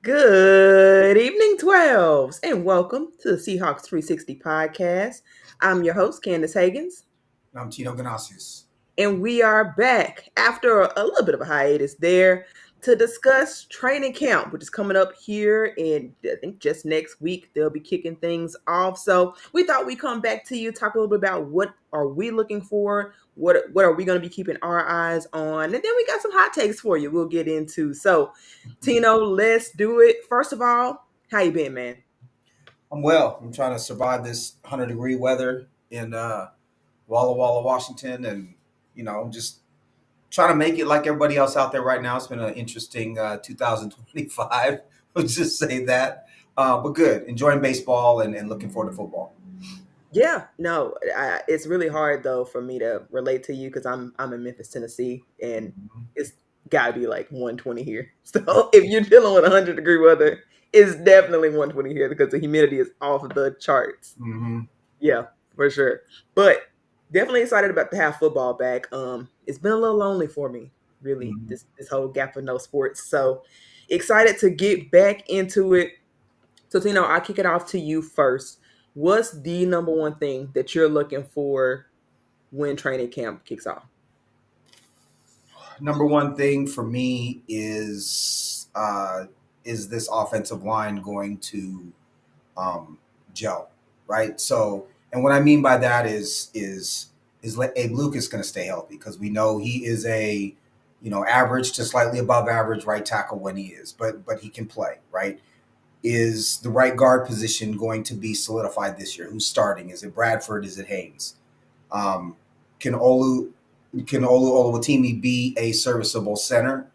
Good evening, 12s, and welcome to the Seahawks 360 podcast. I'm your host, Candace Higgins, I'm Tino Ganasius. and we are back after a little bit of a hiatus there to discuss training camp, which is coming up here in, I think, just next week. They'll be kicking things off. So we thought we'd come back to you, talk a little bit about what are we looking for, what are we going to be keeping our eyes on, and then we got some hot takes for you we'll get into. So, Tino, let's do it. First of all, how you been, man? I'm well. I'm trying to survive this 100-degree weather in Walla Walla, Washington, and I'm just trying to make it like everybody else out there right now. It's been an interesting 2025. Let's just say that, but good. Enjoying baseball and looking forward to football. Yeah, no, it's really hard though for me to relate to you because I'm in Memphis, Tennessee, and it's got to be like 120 here. So if you're dealing with 100-degree weather, it's definitely 120 here because the humidity is off the charts. Mm-hmm. Yeah, for sure. But definitely excited about to have football back. It's been a little lonely for me, really, Mm-hmm. this whole gap of no sports. So excited to get back into it. So, Tino, I'll kick it off to you first. What's the number one thing that you're looking for when training camp kicks off? Number one thing for me is this offensive line going to gel, right? So, and what I mean by that is let Abe Lucas going to stay healthy because we know he is a average to slightly above average right tackle when he is, but he can play, right? Is the right guard position going to be solidified this year? Who's starting? Is it Bradford? Is it Haynes? Um, can Olu Oluwatimi be a serviceable center?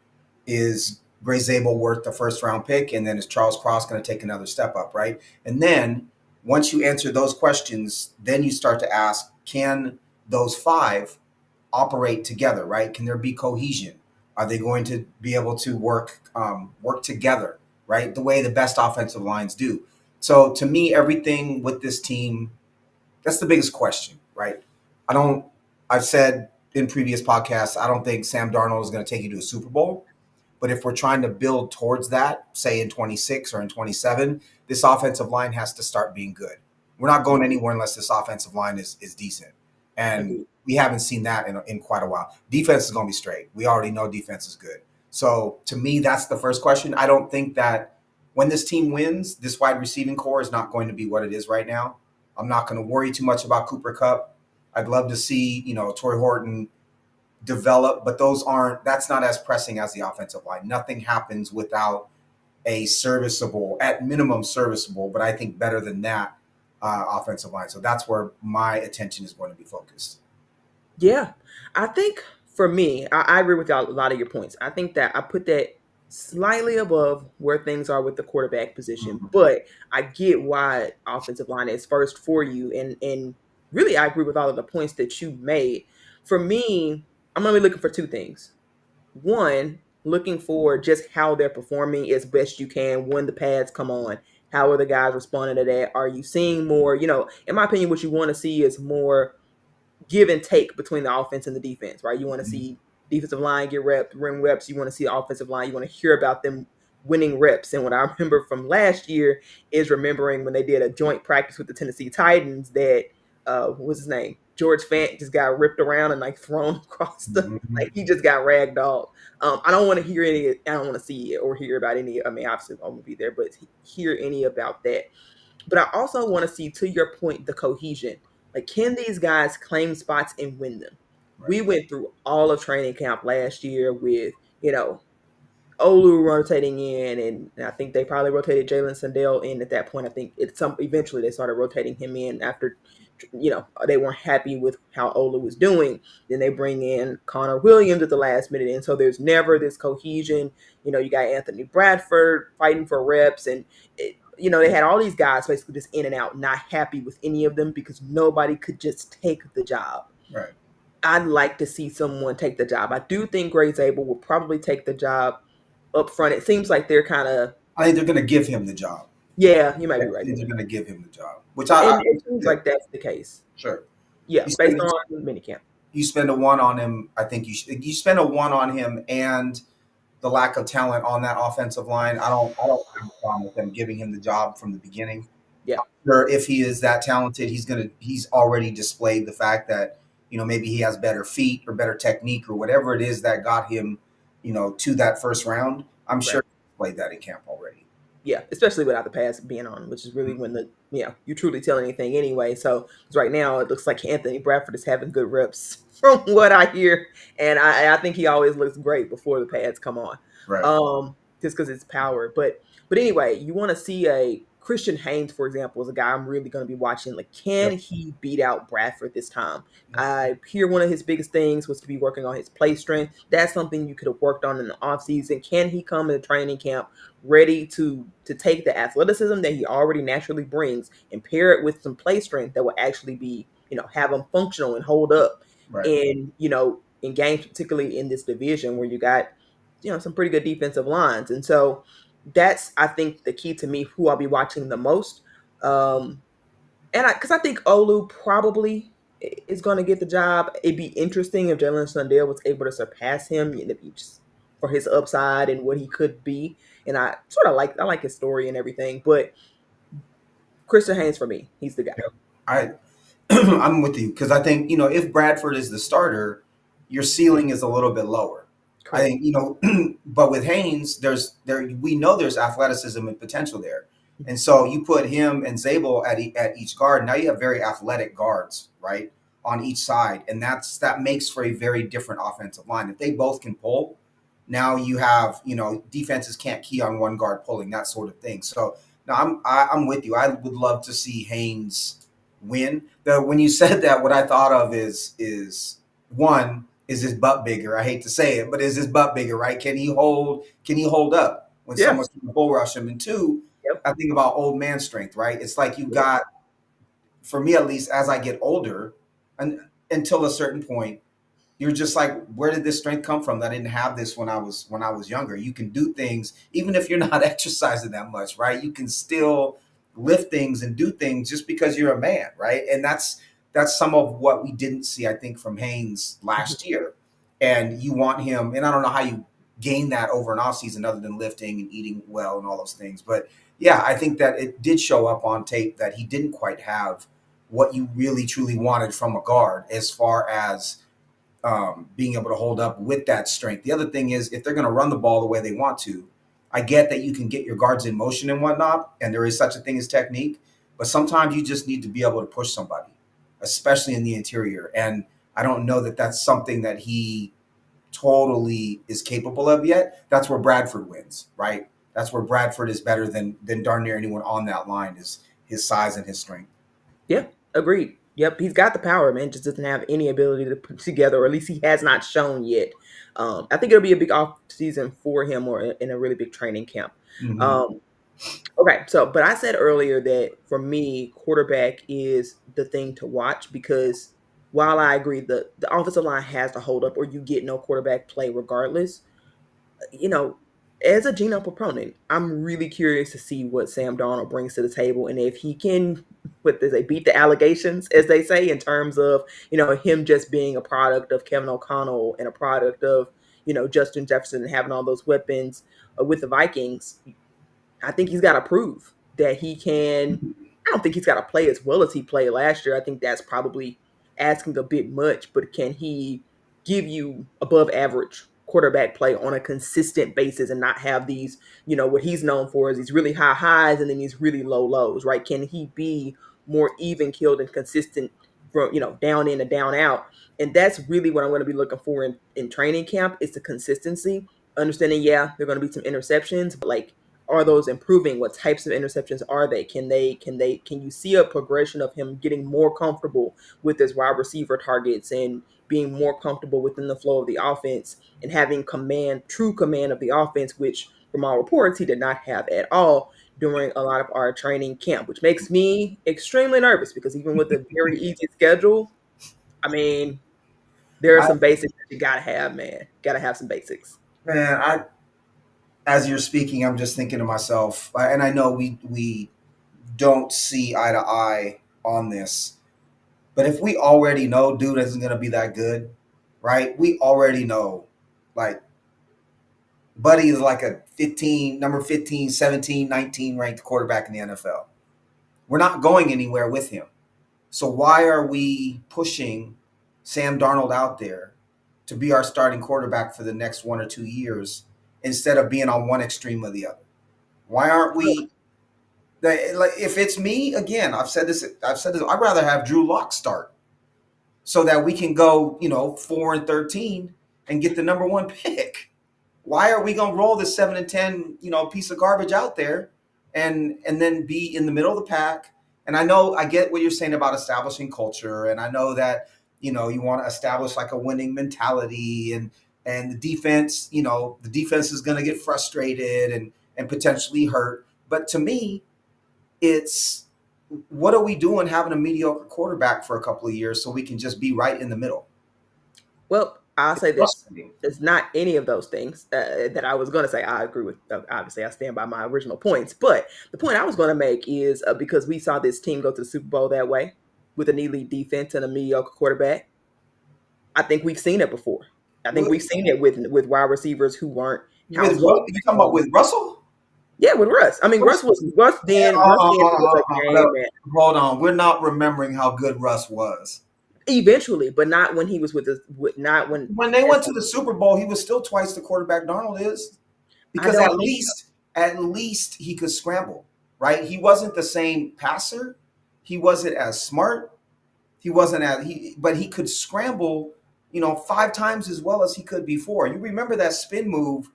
Is Gray Zabel worth the first round pick? And then is Charles Cross going to take another step up, right? And then once you answer those questions, then you start to ask, can those five operate together, right? Can there be cohesion? Are they going to be able to work together, right? The way the best offensive lines do. So to me, everything with this team, that's the biggest question, right? I don't. I've said in previous podcasts, I don't think Sam Darnold is going to take you to a Super Bowl. But if we're trying to build towards that, say in 26 or in 27, this offensive line has to start being good. We're not going anywhere unless this offensive line is decent. And Agreed. we haven't seen that in quite a while. Defense is going to be straight. We already know defense is good. So to me, that's the first question. I don't think that when this team wins, this wide receiving core is not going to be what it is right now. I'm not going to worry too much about Cooper Kupp. I'd love to see, Torrey Horton develop, but that's not as pressing as the offensive line. Nothing happens without a serviceable, at minimum serviceable, but I think better than that offensive line. So that's where my attention is going to be focused. Yeah, I think for me, I agree with a lot of your points. I think that I put that slightly above where things are with the quarterback position, Mhm. but I get why offensive line is first for you, and really I agree with all of the points that you made. For me, I'm gonna be looking for two things. One, looking for just how they're performing as best you can when the pads come on. How are the guys responding to that? Are you seeing more? In my opinion, what you want to see is more give and take between the offense and the defense, right? You want to Mhm. see defensive line get reps, rim reps. You want to see the offensive line. You want to hear about them winning reps. And what I remember from last year is remembering when they did a joint practice with the Tennessee Titans that what was his name? George Fant just got ripped around and like thrown across the Mhm. like he just got ragdolled. I don't want to hear any. I don't want to see it or hear about any. I mean, obviously I won't be there, but hear any about that. But I also want to see, to your point, the cohesion. Like, can these guys claim spots and win them? Right. We went through all of training camp last year with, Olu rotating in, and I think they probably rotated Jalen Sandell in at that point. I think eventually they started rotating him in after, they weren't happy with how Olu was doing. Then they bring in Connor Williams at the last minute, and so there's never this cohesion. You got Anthony Bradford fighting for reps, and they had all these guys basically just in and out, not happy with any of them because nobody could just take the job. Right. I'd like to see someone take the job. I do think Gray Zabel will probably take the job up front. It seems like they're kind of, I think they're going to give him the job. yeah, you might I be right think they're there. going to give him the job, which And it seems yeah, like that's the case. sure. Yeah, You based spend on minicamp. you spend a one on him. I think you spend a one on him, and the lack of talent on that offensive line. I don't have a problem with them giving him the job from the beginning. Yeah, Or if he is that talented, he's already displayed the fact that, maybe he has better feet or better technique or whatever it is that got him, to that first round. I'm right. sure he played that in camp already. Yeah, especially without the pass being on, which is really when you truly tell anything anyway. So 'cause right now it looks like Anthony Bradford is having good reps from what I hear, and I think he always looks great before the pads come on, Right. just because it's power. But anyway, you want to see a Christian Haynes, for example, is a guy I'm really going to be watching. Like, can Yep. he beat out Bradford this time? Yep. I hear one of his biggest things was to be working on his play strength. That's something you could have worked on in the offseason. Can he come into training camp ready to take the athleticism that he already naturally brings and pair it with some play strength that will actually be, have him functional and hold up Right. in, in games, particularly in this division where you got, some pretty good defensive lines. And so that's, I think, the key to me, who I'll be watching the most. And because I think Olu probably is going to get the job. It'd be interesting if Jalen Sundell was able to surpass him, just for his upside and what he could be. And I like his story and everything. But Christian Haynes for me, he's the guy. Yep. I I'm with you because I think, if Bradford is the starter, your ceiling is a little bit lower. I Correct. think, but with Haynes, we know there's athleticism and potential there. And so you put him and Zabel at each guard. Now you have very athletic guards, right, on each side, and that makes for a very different offensive line. If they both can pull, now you have, defenses can't key on one guard pulling, that sort of thing. So now I'm with you. I would love to see Haynes win. When you said that, what I thought of is one, is his butt bigger? I hate to say it, but is his butt bigger, right? Can he hold up when Yeah. someone's going to bull rush him? And two, Yep. I think about old man strength, right? It's like you got, for me at least, as I get older, and until a certain point, you're just like, where did this strength come from? I didn't have this when I was younger. You can do things even if you're not exercising that much, right? You can still lift things and do things just because you're a man, right? And that's some of what we didn't see, I think, from Haynes last year. And you want him, and I don't know how you gain that over an off season other than lifting and eating well and all those things. But yeah, I think that it did show up on tape that he didn't quite have what you really truly wanted from a guard as far as being able to hold up with that strength. The other thing is, if they're going to run the ball the way they want to, I get that you can get your guards in motion and whatnot, and there is such a thing as technique, but sometimes you just need to be able to push somebody, especially in the interior. And I don't know that that's something that he totally is capable of yet. That's where Bradford wins, right? That's where Bradford is better than darn near anyone on that line, is his size and his strength. Yeah. Agreed. Yep. He's got the power, man. Just doesn't have any ability to put together, or at least he has not shown yet. I think it'll be a big off season for him, or in a really big training camp. Mm-hmm. Um, Okay, so but I said earlier that for me, quarterback is the thing to watch because while I agree the offensive line has to hold up or you get no quarterback play regardless, you know, as a Geno proponent, I'm really curious to see what Sam Darnold brings to the table and if he can, what they beat the allegations, as they say, in terms of, him just being a product of Kevin O'Connell and a product of, Justin Jefferson and having all those weapons with the Vikings. I think he's got to prove that he can. I don't think he's got to play as well as he played last year. I think that's probably asking a bit much, but can he give you above average quarterback play on a consistent basis and not have these, what he's known for is these really high highs and then these really low lows, right? Can he be more even keeled and consistent from, down in and down out? And that's really what I'm going to be looking for in training camp is the consistency. Understanding, yeah, there are going to be some interceptions, but like, are those improving? What types of interceptions are they? Can you see a progression of him getting more comfortable with his wide receiver targets and being more comfortable within the flow of the offense and having true command of the offense, which from all reports he did not have at all during a lot of our training camp, which makes me extremely nervous because even with a very easy schedule, I mean, there are I, some basics that you gotta have, man. Gotta have some basics. man, as you're speaking, I'm just thinking to myself, and I know we don't see eye to eye on this, but if we already know dude isn't going to be that good, right? We already know, like, Buddy is like a 15, number 15, 17, 19 ranked quarterback in the NFL. We're not going anywhere with him. So why are we pushing Sam Darnold out there to be our starting quarterback for the next 1 or 2 years instead of being on one extreme or the other? Why aren't we? Like, if it's me, again, I've said this. I'd rather have Drew Lock start so that we can go, 4-13 and get the number one pick. Why are we gonna roll this 7-10, piece of garbage out there, and then be in the middle of the pack? And I know I get what you're saying about establishing culture, and I know that you want to establish like a winning mentality, and the defense is gonna get frustrated and potentially hurt. But to me, it's what are we doing having a mediocre quarterback for a couple of years so we can just be right in the middle? Well, I'll It's say this. frustrating. It's not any of those things that I was going to say. I agree with. Obviously, I stand by my original points. But the point I was going to make is because we saw this team go to the Super Bowl that way with an elite defense and a mediocre quarterback. I think we've seen it before. I think With, we've seen it with wide receivers who weren't household You talking about with names. Russell? Yeah, with Russ. I mean, Russ then was a game man Hold on, we're not remembering how good Russ was. eventually, but not when he was not when. When they went to the Super Bowl, he was still twice the quarterback Darnold is, I because don't at think least he could scramble, right? He wasn't the same passer. He wasn't as smart. He wasn't as but he could scramble, 5 times as well as he could before. You remember that spin move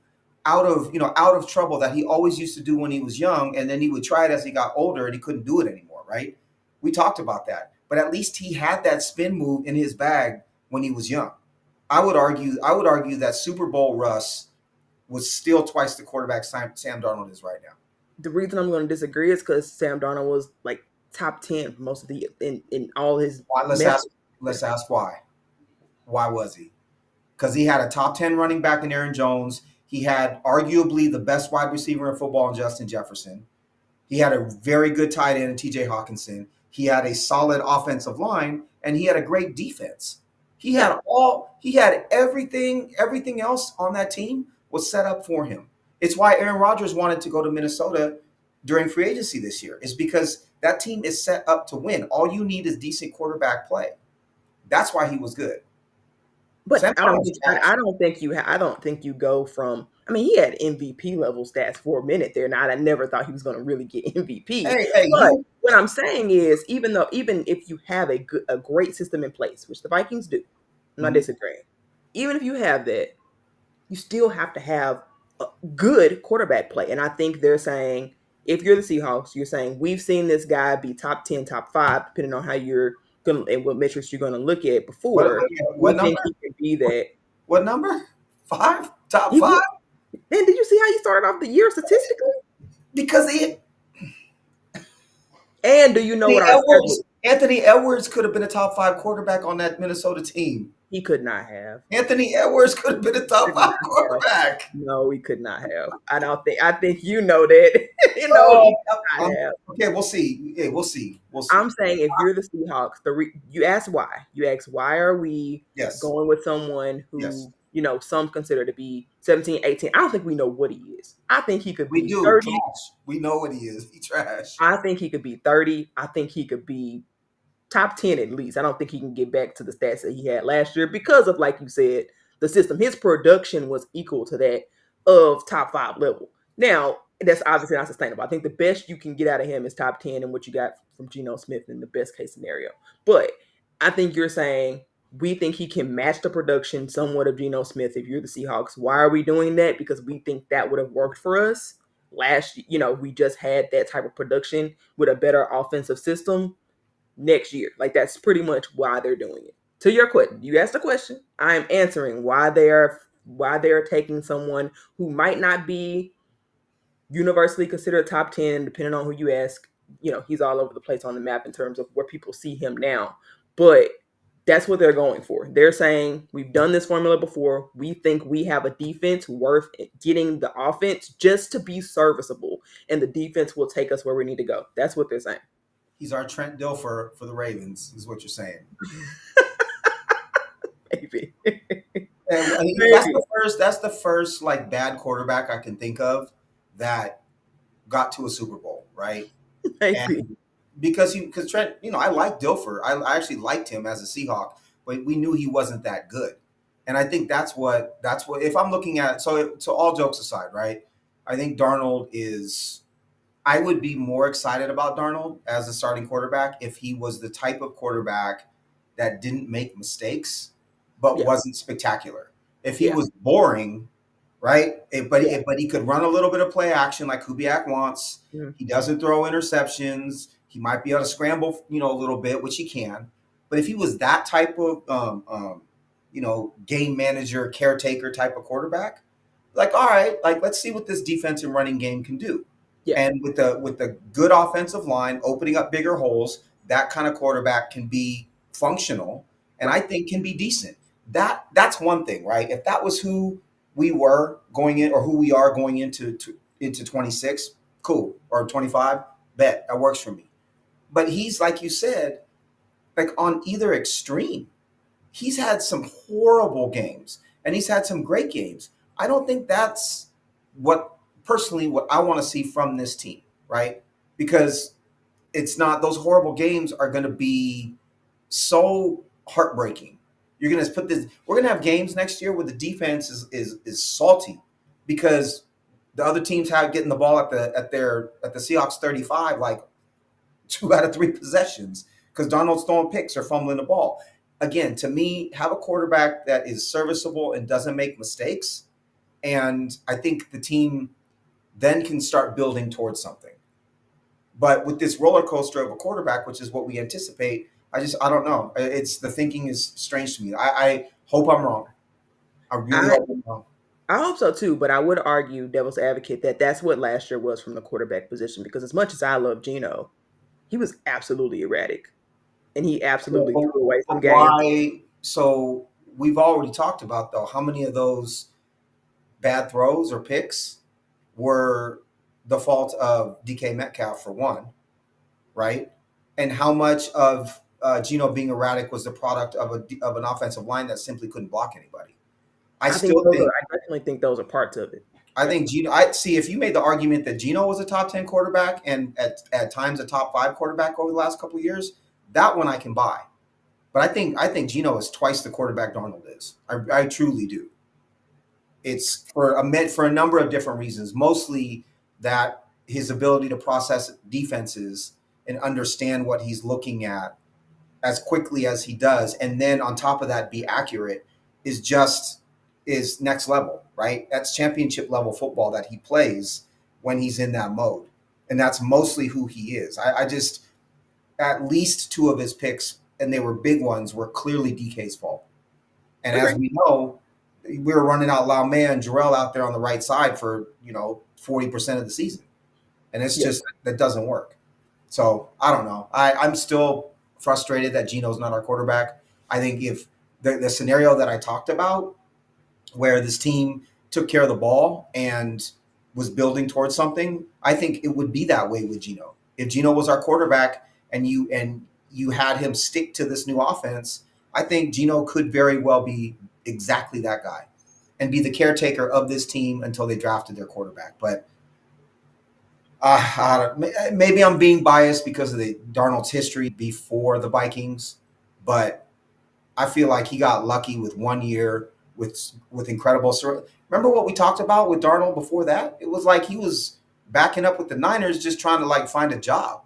out of trouble that he always used to do when he was young, and then he would try it as he got older and he couldn't do it anymore, right? We talked about that. But at least he had that spin move in his bag when he was young. I would argue that Super Bowl Russ was still twice the quarterback Sam Darnold is right now. the reason I'm going to disagree is because Sam Darnold was like top 10 for most of the in all his Why? metrics. Let's ask why. Why was he? Because he had a top 10 running back in Aaron Jones. He had arguably the best wide receiver in football in Justin Jefferson. He had a very good tight end in TJ Hawkinson. He had a solid offensive line, and he had a great defense. Yeah, He had everything else on that team was set up for him. It's why Aaron Rodgers wanted to go to Minnesota during free agency this year. It's because that team is set up to win. All you need is decent quarterback play. That's why he was good. but Sam Darnold's trash. I don't think you go from. I mean, he had MVP level stats for a minute there. Now I never thought he was going to really get MVP. Hey, But you. what I'm saying is, even if you have a great system in place, which the Vikings do, I'm not Mhm. disagreeing. Even if you have that, you still have to have a good quarterback play. And I think they're saying, if you're the Seahawks, you're saying we've seen this guy be top 10, top 5, depending on how you're going and what metrics you're going to look at before. What We think number? he can be that. What number? Five? Top He five? would. And did you see how he started off the year statistically? Because And do you know what our schedule? Anthony Edwards could have been a top 5 quarterback on that Minnesota team. He could not have. Anthony Edwards could have been a top Could not 5 have. quarterback. No, he could not have. I don't think. I think you know that. He Oh, could not have. okay, we'll see. Yeah, we'll see. We'll see. I'm saying if you're the Seahawks, you ask why. You ask why are we Yes. going with someone Yes. who, some consider to be 17, 18. I don't think we know what he is. I think he could We be do. 30. Trash. We know what he is. He trash. I think he could be 30. I think he could be top 10 at least. I don't think he can get back to the stats that he had last year because of, like you said, the system. His production was equal to that of top 5 level. Now, that's obviously not sustainable. I think the best you can get out of him is top 10 and what you got from Geno Smith in the best case scenario. But I think you're saying we think he can match the production somewhat of Geno Smith if you're the Seahawks. Why are we doing that? Because we think that would have worked for us last, we just had that type of production with a better offensive system next year. Like that's pretty much why they're doing it. To your question, you asked a question. I am answering why they are taking someone who might not be universally considered top 10, depending on who you ask. He's all over the place on the map in terms of where people see him now. But that's what they're going for. They're saying we've done this formula before. We think we have a defense worth getting the offense just to be serviceable, and the defense will take us where we need to go. That's what they're saying. He's our Trent Dilfer for the Ravens, is what you're saying. Maybe. And Maybe, that's the first like bad quarterback I can think of that got to a Super Bowl, right? maybe. And because Trent, I like Dilfer. I actually liked him as a Seahawk, but we knew he wasn't that good. And I think that's what if I'm looking at, so all jokes aside, right? I think Darnold is I would be more excited about Darnold as a starting quarterback if he was the type of quarterback that didn't make mistakes but Yeah, wasn't spectacular. If he yeah, was boring, right? yeah. But he could run a little bit of play action like Kubiak wants. Mhm. He doesn't throw interceptions. He might be able to scramble, a little bit, which he can. But if he was that type of, game manager, caretaker type of quarterback, like, all right, like let's see what this defense and running game can do. Yeah, And with the good offensive line opening up bigger holes, that kind of quarterback can be functional, and I right. think can be decent. That's one thing, right? If that was who we were going in, or who we are going into 26, cool, or 25, bet that works for me. But he's, like you said, like on either extreme. He's had some horrible games and he's had some great games. I don't think that's what personally what I want to see from this team, right? Because it's not, those horrible games are going to be so heartbreaking. You're going to put this, we're going to have games next year where the defense is salty because the other teams have getting the ball at the Seahawks 35 like 2 out of 3 possessions because Donald's throwing picks or fumbling the ball. Again, to me, have a quarterback that is serviceable and doesn't make mistakes. And I think the team then can start building towards something. But with this roller coaster of a quarterback, which is what we anticipate, I don't know. It's the thinking is strange to me. I hope I'm wrong. I really I hope I'm wrong. I hope so too, but I would argue, devil's advocate, that that's what last year was from the quarterback position. Because as much as I love Geno, he was absolutely erratic, and he absolutely But, threw away some but games. why? So we've already talked about though how many of those bad throws or picks were the fault of DK Metcalf for one, right? And how much of Gino being erratic was the product of an offensive line that simply couldn't block anybody. I still think I definitely think those are parts of it. I think Gino. I see if you made the argument that Gino was a top 10 quarterback and at times a top 5 quarterback over the last couple of years, that one I can buy. But I think Gino is twice the quarterback Darnold is. I truly do. It's for a number of different reasons, mostly that his ability to process defenses and understand what he's looking at as quickly as he does, and then on top of that be accurate is next level, right? That's championship level football that he plays when he's in that mode, and that's mostly who he is. I just at least 2 of his picks, and they were big ones, were clearly DK's fault. And as Agree. we know, we were running out Laumea and Jarrell out there on the right side for 40% of the season, and it's Yeah. just that doesn't work. So I don't know. I'm still frustrated that Geno's not our quarterback. I think if the scenario that I talked about, where this team took care of the ball and was building towards something, I think it would be that way with Geno. If Geno was our quarterback and you had him stick to this new offense, I think Geno could very well be exactly that guy and be the caretaker of this team until they drafted their quarterback. But maybe I'm being biased because of the Darnold's history before the Vikings, but I feel like he got lucky with one year with incredible. Remember what we talked about with Darnold before that? It was like he was backing up with the Niners, just trying to like find a job.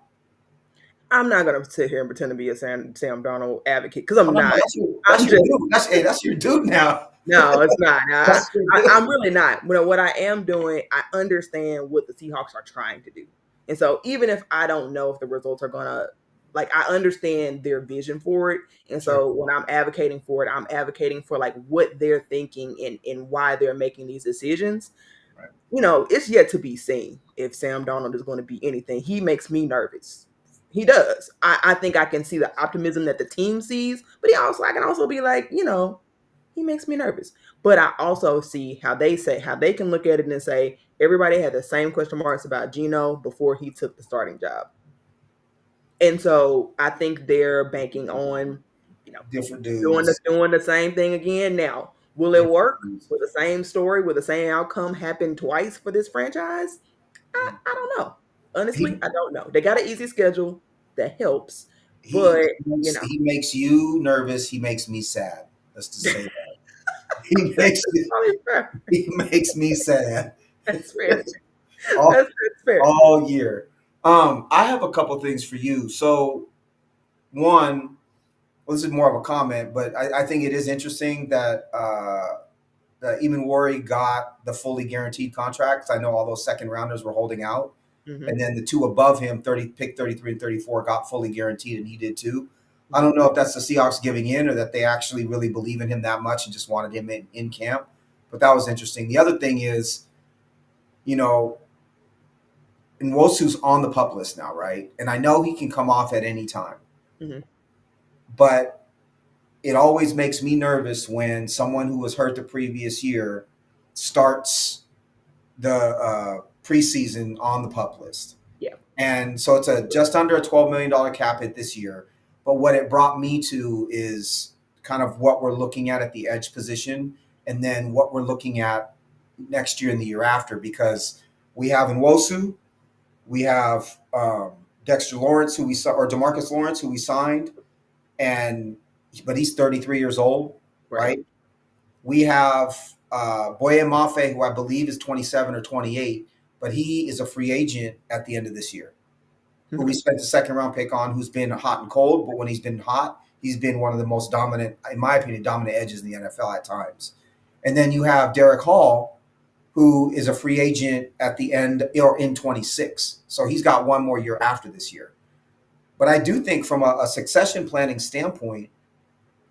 I'm not gonna sit here and pretend to be a Sam Darnold advocate because I'm Oh, no, no, not. that's I'm your just dude. That's your dude now. no, it's not. That's your I'm dude. really not. What I am doing, I understand what the Seahawks are trying to do, and so even if I don't know if the results are gonna, like, I understand their vision for it, and Sure. so when I'm advocating for it, I'm advocating for like what they're thinking and why they're making these decisions. Right. It's yet to be seen if Sam Donald is going to be anything. He makes me nervous. He does. I think I can see the optimism that the team sees, but I can also be like, he makes me nervous. But I also see how they can look at it and say everybody had the same question marks about Geno before he took the starting job. And so I think they're banking on, you know, Different dudes. doing the same thing again now. Will Yeah. it work? Will the same story, will the same outcome happen twice for this franchise? I don't know. Honestly, He I don't know. They got an easy schedule that helps, he but you makes, know, he makes you nervous. He makes me sad. Let's just say that. He that's makes me, probably fair. he makes me sad That's fair. all That's fair. all year. I have a couple things for you. So one, well, this is more of a comment, but I think it is interesting that Eamon Worry got the fully guaranteed contract. 'Cause I know all those second rounders were holding out. Hmm. And then the two above him, 30, pick 33 and 34, got fully guaranteed, and he did too. I Hmm. don't know if that's the Seahawks giving in or that they actually really believe in him that much and just wanted him in camp. But that was interesting. The other thing is, you know, Nwosu's on the pup list now, right? And I know he can come off at any time, Hmm. but it always makes me nervous when someone who was hurt the previous year starts the preseason on the pup list. Yeah. And so it's a just under a $12 million cap hit this year. But what it brought me to is kind of what we're looking at the edge position, and then what we're looking at next year and the year after, because we have Nwosu, we have Dexter Lawrence, who we saw, or Demarcus Lawrence, who we signed, and but he's 33 years old, Right. right? We have Boye Mafe, who I believe is 27 or 28, but he is a free agent at the end of this year, who we Hmm. spent the second round pick on, who's been hot and cold, but when he's been hot, he's been one of the most dominant, in my opinion, dominant edges in the NFL at times. And then you have Derek Hall, who is a free agent at the end or in 26. So he's got one more year after this year. But I do think from a succession planning standpoint,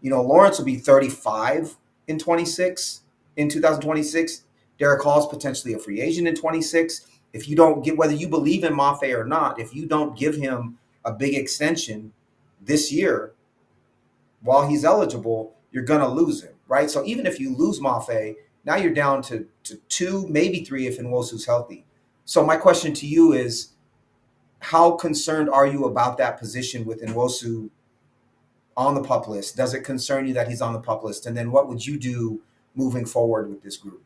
Lawrence will be 35 in 26, in 2026. Derek Hall is potentially a free agent in 26. If you don't get, whether you believe in Mafe or not, if you don't give him a big extension this year while he's eligible, you're going to lose him, right? So even if you lose Mafe, now you're down to two, maybe three if Nwosu's healthy. So my question to you is, how concerned are you about that position with Nwosu on the pup list? Does it concern you that he's on the pup list? And then what would you do moving forward with this group?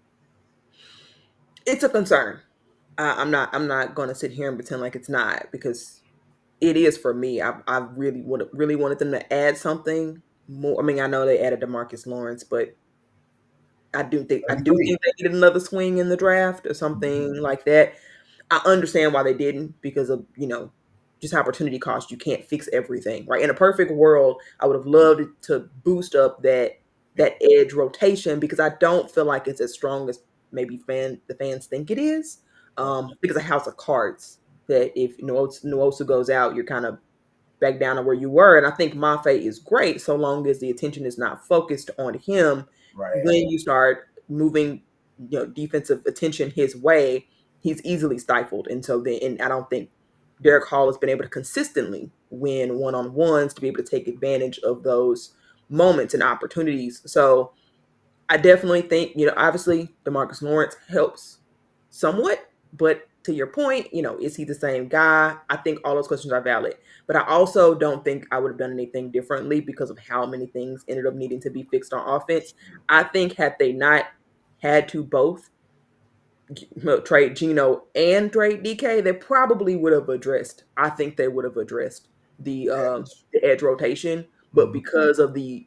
It's a concern. I'm not going to sit here and pretend like it's not, because it is for me. I really wanted them to add something more. I mean, I know they added Demarcus Lawrence, but I do think 33. they needed another swing in the draft or something like that. I understand why they didn't, because of just opportunity cost. You can't fix everything, right? In a perfect world, I would have loved to boost up that edge rotation, because I don't feel like it's as strong as maybe the fans think it is. Because a house of cards that if Nuosa goes out, you're kind of back down to where you were. And I think Mafe is great so long as the attention is not focused on him. Right. When you start moving, defensive attention his way, he's easily stifled. And so then, and I don't think Derek Hall has been able to consistently win one-on-ones to be able to take advantage of those moments and opportunities. So I definitely think, obviously Demarcus Lawrence helps somewhat, but to your point, is he the same guy? I think all those questions are valid. But I also don't think I would have done anything differently because of how many things ended up needing to be fixed on offense. I think had they not had to both trade Geno and trade DK, they probably would have addressed. I think they would have addressed the edge rotation, but Mhm. because of the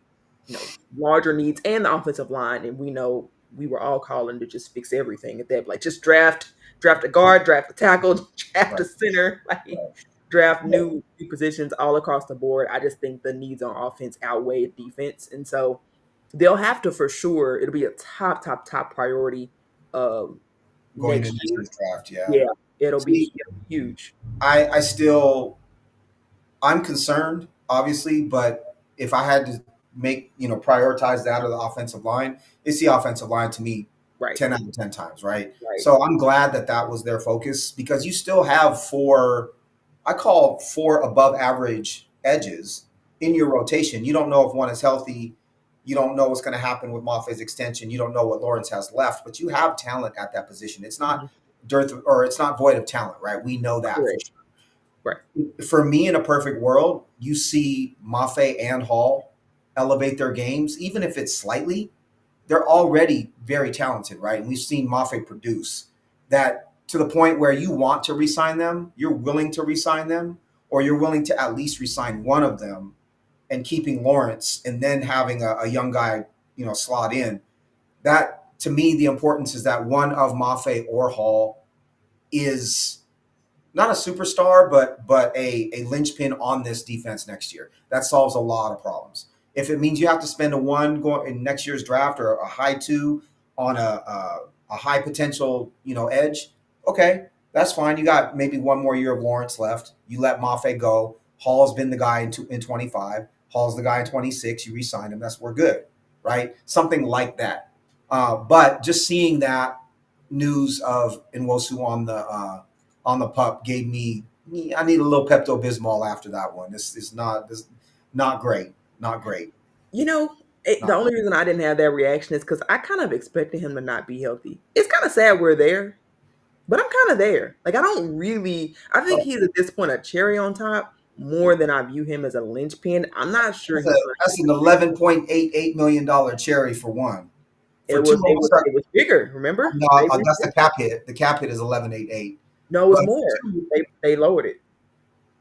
larger needs and the offensive line, and we know we were all calling to just fix everything at that, like just draft a guard, draft a tackle, draft Right. a center, like Right. draft Yeah. new positions all across the board. I just think the needs on offense outweigh defense, and so they'll have to, for sure. It'll be a top priority um, Going into next next year. year's draft, yeah. Yeah, See, it'll be huge. I still, I'm concerned, obviously, but if I had to make, prioritize that or the offensive line, it's the offensive line to me Right, 10 out of 10 times, right? right. So I'm glad that that was their focus, because you still have four, I call four above average edges in your rotation. You don't know if one is healthy. You don't know what's going to happen with Maffe's extension. You don't know what Lawrence has left, but you have talent at that position. It's not Mhm. dearth, or it's not void of talent, right? We know that for Correct. sure. Right. For me, in a perfect world, you see Mafe and Hall elevate their games, even if it's slightly, they're already very talented, right? And we've seen Mafe produce that to the point where you want to resign them, you're willing to resign them, or you're willing to at least resign one of them and keeping Lawrence and then having a young guy, slot in. That to me, the importance is that one of Mafe or Hall is not a superstar, but a linchpin on this defense next year. That solves a lot of problems. If it means you have to spend a one going in next year's draft or a high two on a high potential edge, okay, that's fine. You got maybe one more year of Lawrence left. You let Mafe go. Hall's been the guy in 25. Hall's the guy in 26. You re-sign him. We're good, right? Something like that. But just seeing that news of Nwosu on the pup gave me. I need a little Pepto Bismol after that one. This is not great. Not great. The Not only great. reason I didn't have that reaction is because I kind of expected him to not be healthy. It's kind of sad we're there, but I'm kind of there. Like, I don't really. I think Oh, he's at this point a cherry on top more than I view him as a linchpin. I'm not sure that's, he's going to that's be an $11.88 million cherry for one. For It two, was I'm it gonna was start. it was bigger. Remember, No, they that's the redid it. cap hit. The cap hit is 11.88. No, it was But more. two, They lowered it.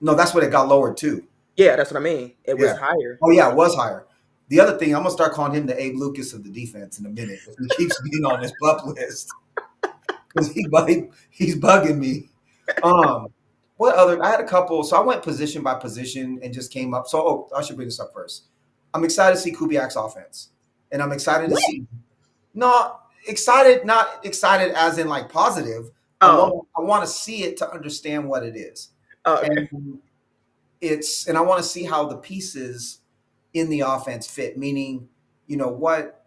no, that's what it got lowered to. Yeah, that's what I mean. It was Yeah. higher. Oh yeah, it was higher. The other thing, I'm gonna start calling him the Abe Lucas of the defense in a minute if he keeps being on this pup list because he's bugging me. Um, what other? I had a couple. So I went position by position and just came up. So I should bring this up first. I'm excited to see Kubiak's offense, and I'm excited to What? see. Not excited as in like positive. Oh, I want to see it to understand what it is, oh, okay. and and I want to see how the pieces in the offense fit. Meaning, what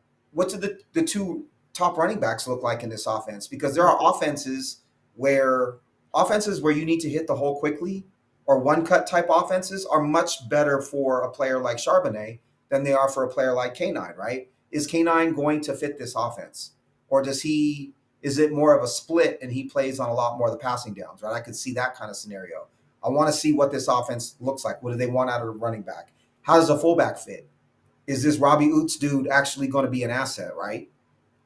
do the two top running backs look like in this offense? Because there are offenses where you need to hit the hole quickly, or one cut type offenses are much better for a player like Charbonnet than they are for a player like K9, right? Is K9 going to fit this offense? Or is it more of a split and he plays on a lot more of the passing downs, right? I could see that kind of scenario. I want to see what this offense looks like. What do they want out of a running back? How does a fullback fit? Is this Robbie Oots dude actually going to be an asset, right?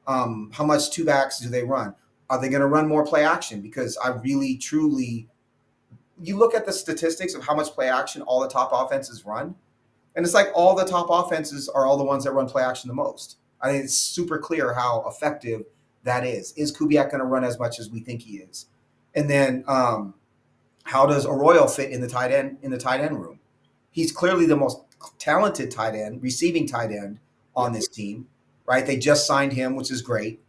How much two backs do they run? Are they going to run more play action? Because I really, truly, you look at the statistics of how much play action all the top offenses run, and it's like all the top offenses are all the ones that run play action the most. I think it's super clear how effective that is. Is Kubiak going to run as much as we think he is? And then how does Arroyo fit in the tight end room? He's clearly the most talented tight end, receiving tight end Yeah. on this team, right? They just signed him, which is great.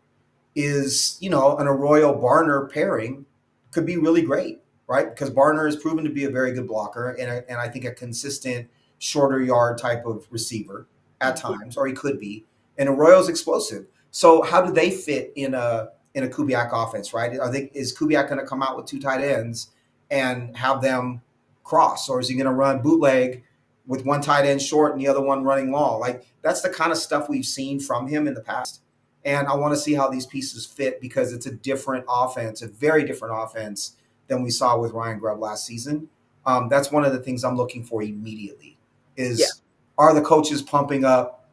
Is an Arroyo Barner pairing could be really great, right? Because Barner has proven to be a very good blocker and I think a consistent shorter yard type of receiver at Yeah. times, or he could be. And Arroyo's explosive. So how do they fit in a Kubiak offense, right? Is Kubiak going to come out with two tight ends and have them cross, or is he going to run bootleg with one tight end short and the other one running long? Like that's the kind of stuff we've seen from him in the past, and I want to see how these pieces fit because it's a different offense, a very different offense than we saw with Ryan Grubb last season. That's one of the things I'm looking for immediately. Yeah. Is are the coaches pumping up,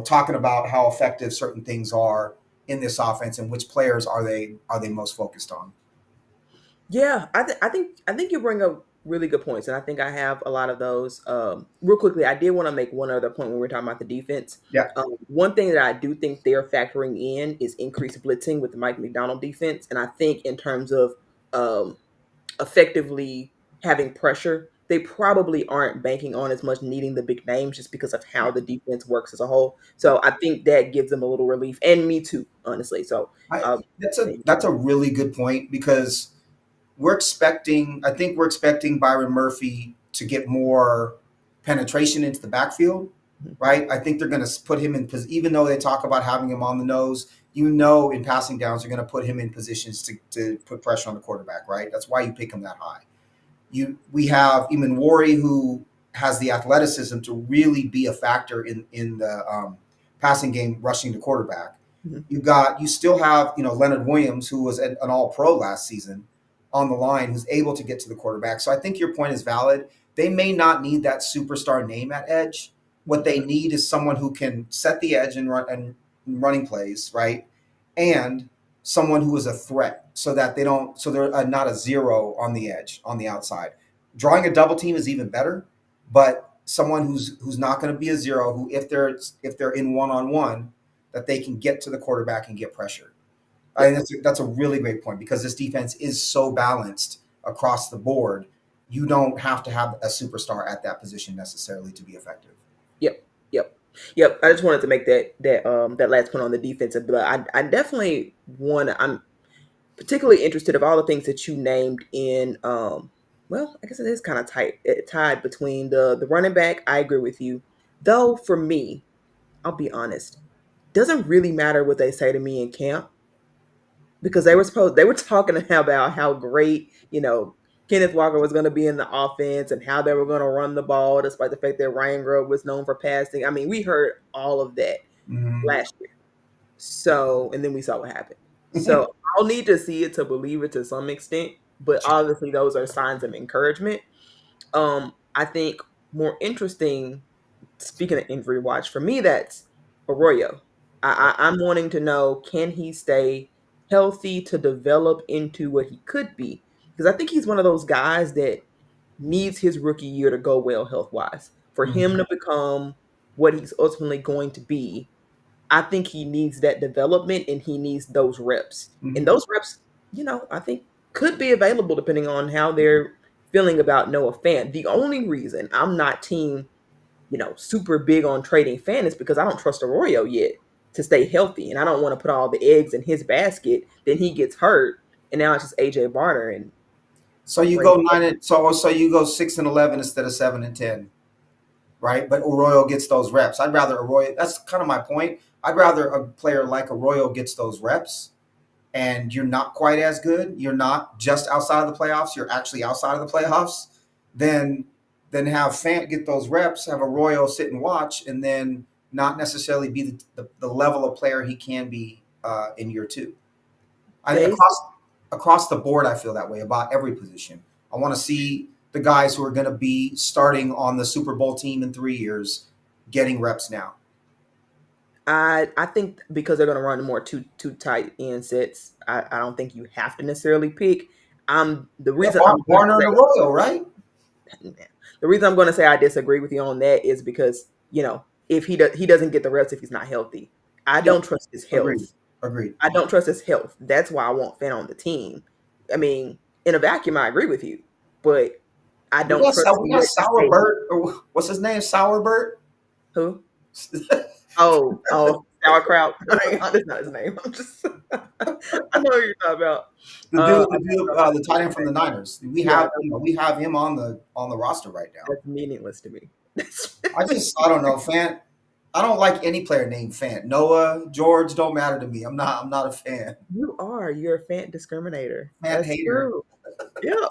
talking about how effective certain things are in this offense and which players are they most focused on? Yeah, I think you bring up really good points, and I think I have a lot of those. Real quickly, I did want to make one other point when we were talking about the defense. Yeah, One thing that I do think they're factoring in is increased blitzing with the Mike McDonald defense, and I think in terms of um, effectively having pressure, they probably aren't banking on as much needing the big names just because of how the defense works as a whole. So I think that gives them a little relief, and me too, honestly. So I, um, that's a really good point because I think we're expecting Byron Murphy to get more penetration into the backfield, right? I think they're going to put him in, because even though they talk about having him on the nose, in passing downs, they're going to put him in positions to put pressure on the quarterback, right? That's why you pick him that high. We have Eamon Wari, who has the athleticism to really be a factor in the passing game, rushing the quarterback. mhm. You still have Leonard Williams, who was an All Pro last season, on the line, who's able to get to the quarterback. So I think your point is valid. They may not need that superstar name at edge. What they need is someone who can set the edge and run running plays, right? And someone who is a threat so that they don't, so they're not a zero on the edge, on the outside. Drawing a double team is even better, but someone who's not going to be a zero, who if they're in one on one, that they can get to the quarterback and get pressure. I Yep. think that's a really great point because this defense is so balanced across the board. You don't have to have a superstar at that position necessarily to be effective. Yep. Yep. Yep. I just wanted to make that last point on the defensive, but I definitely want to. I'm particularly interested of all the things that you named in. Well, I guess it is kind of tied between the running back. I agree with you, though. For me, I'll be honest. Doesn't really matter what they say to me in camp because they were talking about how great Kenneth Walker was going to be in the offense and how they were going to run the ball, despite the fact that Ryan Grubb was known for passing. I mean, we heard all of that Mm-hmm. last year. So, and then we saw what happened. So, I'll need to see it to believe it to some extent, but obviously those are signs of encouragement. I think more interesting, speaking of injury watch, for me, that's Arroyo. I'm wanting to know, can he stay healthy to develop into what he could be? Because I think he's one of those guys that needs his rookie year to go well health wise. For him Mm-hmm. to become what he's ultimately going to be, I think he needs that development and he needs those reps. And Mm-hmm. those reps, I think could be available depending on how they're feeling about Noah Fant. The only reason I'm not team super big on trading Fan is because I don't trust Arroyo yet to stay healthy, and I don't want to put all the eggs in his basket. Then he gets hurt, and now it's just AJ Barner and So you Brandon. go so you go 6-11 instead of 7-10, right? But Arroyo gets those reps. I'd rather Arroyo. That's kind of my point. I'd rather a player like Arroyo gets those reps, and you're not quite as good. You're not just outside of the playoffs. You're actually outside of the playoffs. Then have Fant get those reps, have Arroyo sit and watch, and then not necessarily be the level of player he can be in year two. Based, Across the board, I feel that way about every position. I want to see the guys who are going to be starting on the Super Bowl team in 3 years getting reps now. I think because they're going to run more two tight end sets, I don't think you have to necessarily pick. The Yeah, reason I'm going to Barner and Arroyo, right? say the reason I'm going to say I disagree with you on that is because if he doesn't get the reps if he's not healthy, I Yep. don't trust his Agreed. health. Agreed. I don't trust his health. That's why I want Fan on the team. I mean, in a vacuum, I agree with you, but I don't trust We him got yet to stay healthy. Sourbert, or what's his name? Sourbert. Who? Oh, sauerkraut. That's not his name. I'm just, I know who you're talking about. The tight end from the Niners. Yeah, We have him on the roster right now. that's meaningless to me. I don't know, Fant. I don't like any player named Fant. Noah, George don't matter to me. I'm not a fan. You're a fan discriminator. Fant That's hater. true. Yeah,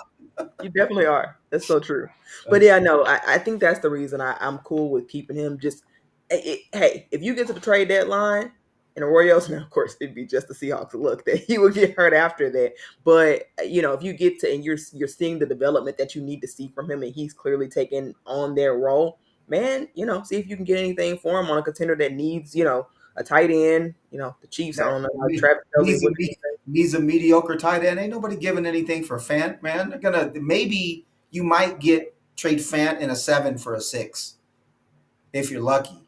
you definitely are. That's so true. But yeah, no, I think that's the reason I'm cool with keeping him. Just hey, if you get to the trade deadline and Orioles, now of course it'd be just the Seahawks look that he would get hurt after that. But if you get to and you're seeing the development that you need to see from him, and he's clearly taking on their role, man. See if you can get anything for him on a contender that needs a tight end. The Chiefs. I That don't know how Travis Kelce needs a would. needs a mediocre tight end. Ain't nobody giving anything for Fant, man. They're gonna maybe you might get trade Fant in a 7 for a 6 if you're lucky.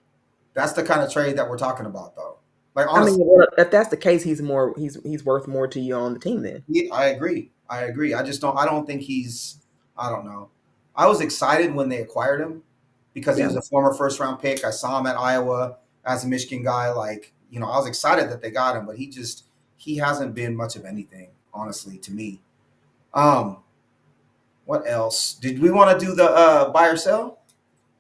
That's the kind of trade that we're talking about, though. Like I mean, honestly, well, if that's the case, he's worth more to you on the team then. yeah, I agree. I agree. I just don't. I don't think he's. I don't know. I was excited when they acquired him because he Yeah. was a former first round pick. I saw him at Iowa as a Michigan guy. Like I was excited that they got him, but he hasn't been much of anything, honestly, to me. Um, what else? Did we want to do the buy or sell?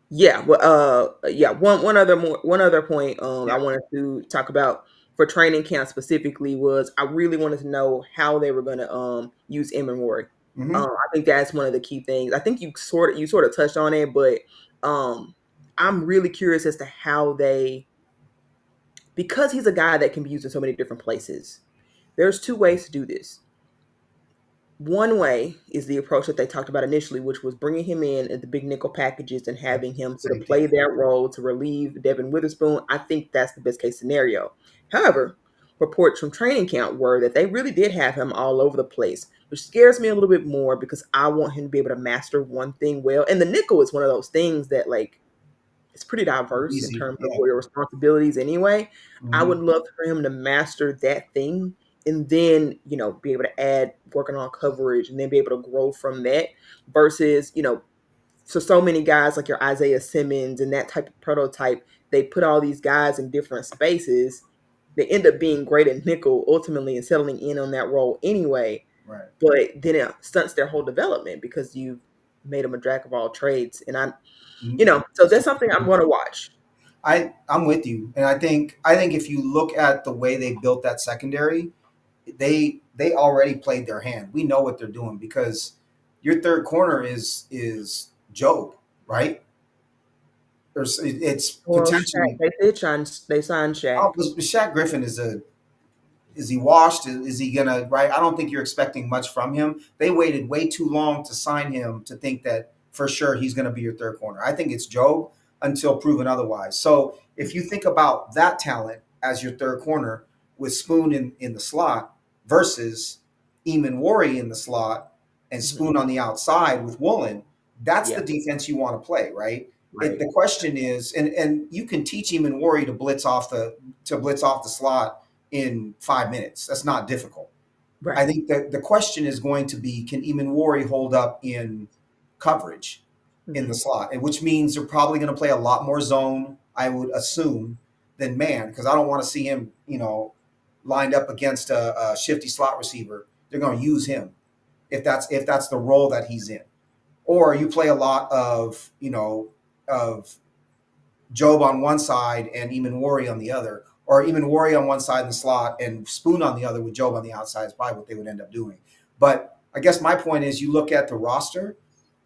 Yeah, well, yeah. One other point I Yeah. wanted to talk about for training camp specifically was I really wanted to know how they were going to use Emin Ward. Mm-hmm. I think that's one of the key things. I think you sort of touched on it, but um, I'm really curious as to how they, because he's a guy that can be used in so many different places. There's two ways to do this. One way is the approach that they talked about initially, which was bringing him in at the big nickel packages and having him sort of Same play thing. that role to relieve Devin Witherspoon. I think that's the best case scenario. However, reports from training camp were that they really did have him all over the place, which scares me a little bit more because I want him to be able to master one thing well. And the nickel is one of those things that like it's pretty diverse in Easy. terms of Yeah. your responsibilities anyway. I Hmm. would love for him to master that thing and then, be able to add working on coverage and then be able to grow from that versus, so many guys like your Isaiah Simmons and that type of prototype, they put all these guys in different spaces. They end up being great at nickel ultimately and settling in on that role anyway. Right. But then it stunts their whole development because you've made them a jack of all trades. And so that's something I'm going to watch. I'm with you, and I think if you look at the way they built that secondary, they already played their hand. We know what they're doing because your third corner is Job, right? It's Well, Shaq, potentially. they signed Shaq. Oh, Shaq Griffin is he washed? Is he gonna right? I don't think you're expecting much from him. They waited way too long to sign him to think that for sure he's gonna be your third corner. I think it's Job until proven otherwise. So if you think about that talent as your third corner with Spoon in the slot versus Eamon Worry in the slot and Mhm. Spoon on the outside with Woolen, that's the Yeah, defense you want to play, right? right, The question is, and you can teach Eamon Worry to blitz off the slot in 5 minutes. That's not difficult. I right. think that the question is going to be, can Eamon Worry hold up in coverage in the Hmm. slot? And which means they're probably going to play a lot more zone, I would assume, than man, because I don't want to see him, lined up against a shifty slot receiver. They're going to use him if that's the role that he's in. Or you play a lot of Job on one side and Eamon Worry on the other, or Eamon Worry on one side in the slot and Spoon on the other with Job on the outside is probably what they would end up doing. But I guess my point is you look at the roster,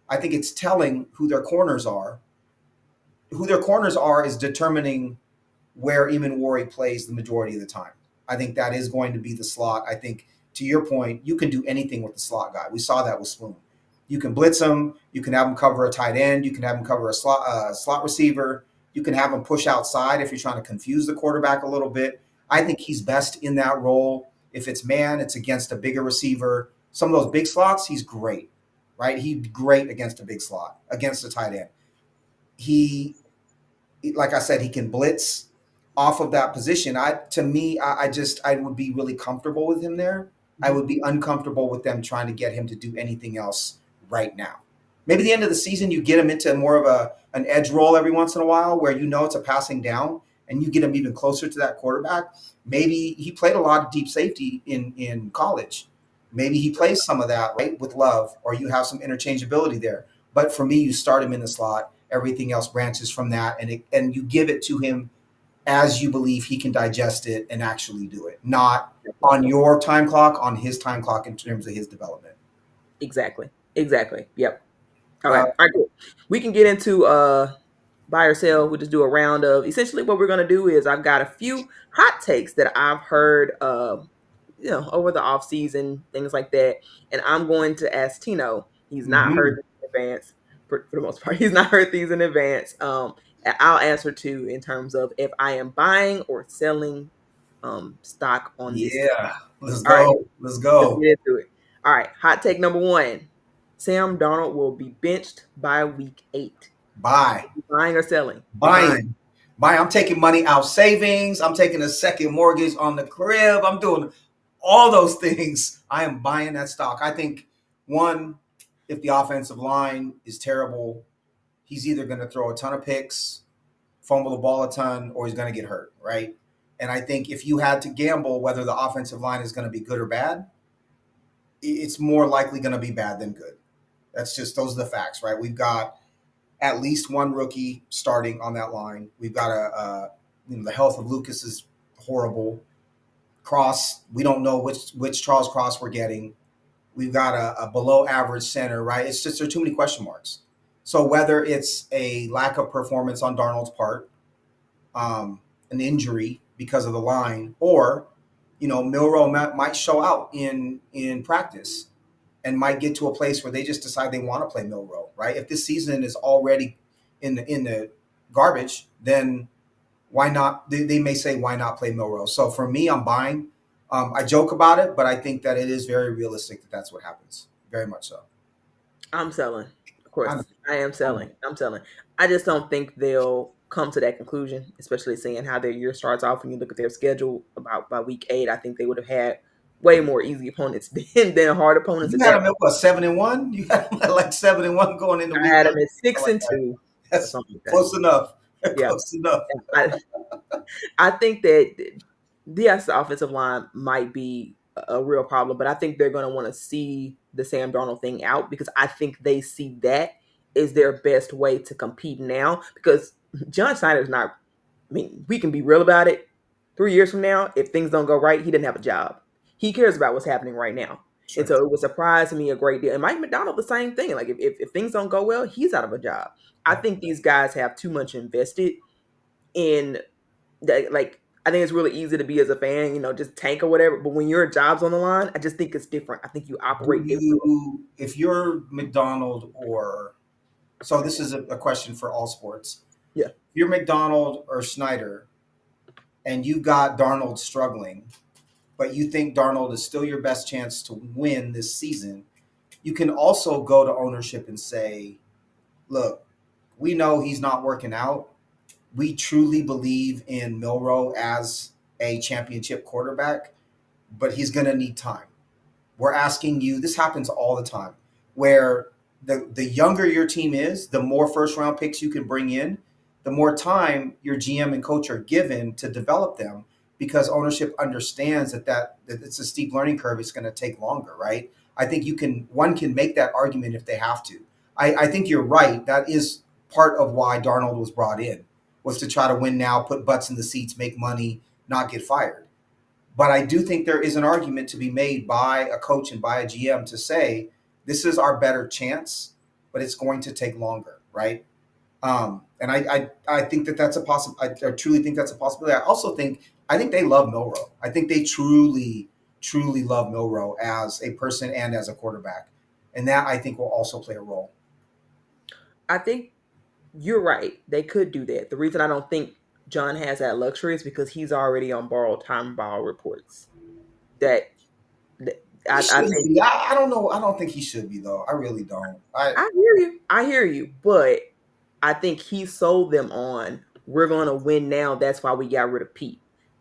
I think it's telling who their corners are. Who their corners are is determining where Eamon Worry plays the majority of the time. I think that is going to be the slot. I think to your point, you can do anything with the slot guy. We saw that with Spoon. You can blitz him. You can have him cover a tight end. You can have him cover a slot receiver. You can have him push outside if you're trying to confuse the quarterback a little bit. I think he's best in that role. If it's man, it's against a bigger receiver. Some of those big slots, he's great, right? He'd be great against a big slot, against a tight end. He like I said, he can blitz off of that position. I would be really comfortable with him there. I Hmm. would be uncomfortable with them trying to get him to do anything else right now. Maybe the end of the season you get him into more of an edge role every once in a while where it's a passing down and you get him even closer to that quarterback. Maybe he played a lot of deep safety in college. Maybe he plays some of that right with Love, or you have some interchangeability there. But for me, you start him in the slot. Everything else branches from that, and you give it to him as you believe he can digest it and actually do it, not on your time clock, on his time clock in terms of his development. Exactly. Exactly. Yep. All right. Uh, All right. Cool. We can get into buy or sell. We'll just do a round of essentially what we're gonna do is I've got a few hot takes that I've heard over the off season, things like that. And I'm going to ask Tino. He's not heard mhm. this in advance for the most part. He's not heard these in advance. And I'll answer too in terms of if I am buying or selling stock on this team. Yeah, let's All right, go. Let's let's go. get into it. All right, hot take number one. Sam Darnold will be benched by week 8. Buy. Buying or selling? You're buying. Buying. Buying. I'm taking money out savings. I'm taking a second mortgage on the crib. I'm doing all those things. I am buying that stock. I think one, if the offensive line is terrible, he's either going to throw a ton of picks, fumble the ball a ton, or he's going to get hurt, right? And I think if you had to gamble whether the offensive line is going to be good or bad, it's more likely going to be bad than good. Those are the facts, right? We've got at least one rookie starting on that line. We've got the health of Lucas is horrible. Cross, we don't know which Charles Cross we're getting. We've got a below average center, right? It's just there are too many question marks. So whether it's a lack of performance on Darnold's part, an injury because of the line, or Milrow might show out in practice and might get to a place where they just decide they want to play Milrow, right? If this season is already in the garbage, then why not? They may say, why not play Milrow? So for me, I'm buying. I joke about it, but I think that it is very realistic that that's what happens. Very much so. I'm selling. Of I know. course, I am I know. selling. I'm selling. I just don't think they'll come to that conclusion, especially seeing how their year starts off. When you look at their schedule, about by week 8, I think they would have had way more easy opponents than hard opponents You at had that them at what, 7-1? You had them at like 7-1 going into point. I week had them 8, at something six like and that. two or That's something like that. close enough. Yeah, Close enough. I, I think that yes, the offensive line might be a real problem, but I think they're going to want to see the Sam Darnold thing out because I think they see that is their best way to compete now. Because John Snyder's not. I mean, we can be real about it. 3 years from now, if things don't go right, he didn't have a job. He cares about what's happening right now. And Sure. so it would surprise me a great deal. And Mike McDonald, the same thing. Like if things don't go well, he's out of a job. I Yeah. think these guys have too much invested in that. Like I think it's really easy to be as a fan, just tank or whatever. But when your job's on the line, I just think it's different. I think you Do operate differently. you, if you're McDonald or, so this is a question for all sports. Yeah. If you're McDonald or Snyder and you got Darnold struggling, but you think Darnold is still your best chance to win this season, you can also go to ownership and say, look, we know he's not working out. We truly believe in Milrow as a championship quarterback, but he's going to need time. We're asking you, this happens all the time, where the younger your team is, the more first round picks you can bring in, the more time your GM and coach are given to develop them because ownership understands that it's a steep learning curve. It's going to take longer, right? I think one can make that argument if they have to. I think you're right. That is part of why Darnold was brought in, was to try to win now, put butts in the seats, make money, not get fired. But I do think there is an argument to be made by a coach and by a GM to say this is our better chance, but it's going to take longer, right? And I think that that's a possible. I truly think that's a possibility. I think they love Milrow. I think they truly love Milrow as a person and as a quarterback, and that I think will also play a role. I think you're right. They could do that. The reason I don't think John has that luxury is because he's already on borrowed time ball reports. That, that He I should think be. I don't know. I don't think he should be though. I really don't. I hear you. I hear you, but I think he sold them on we're going to win now. That's why we got rid of Pete.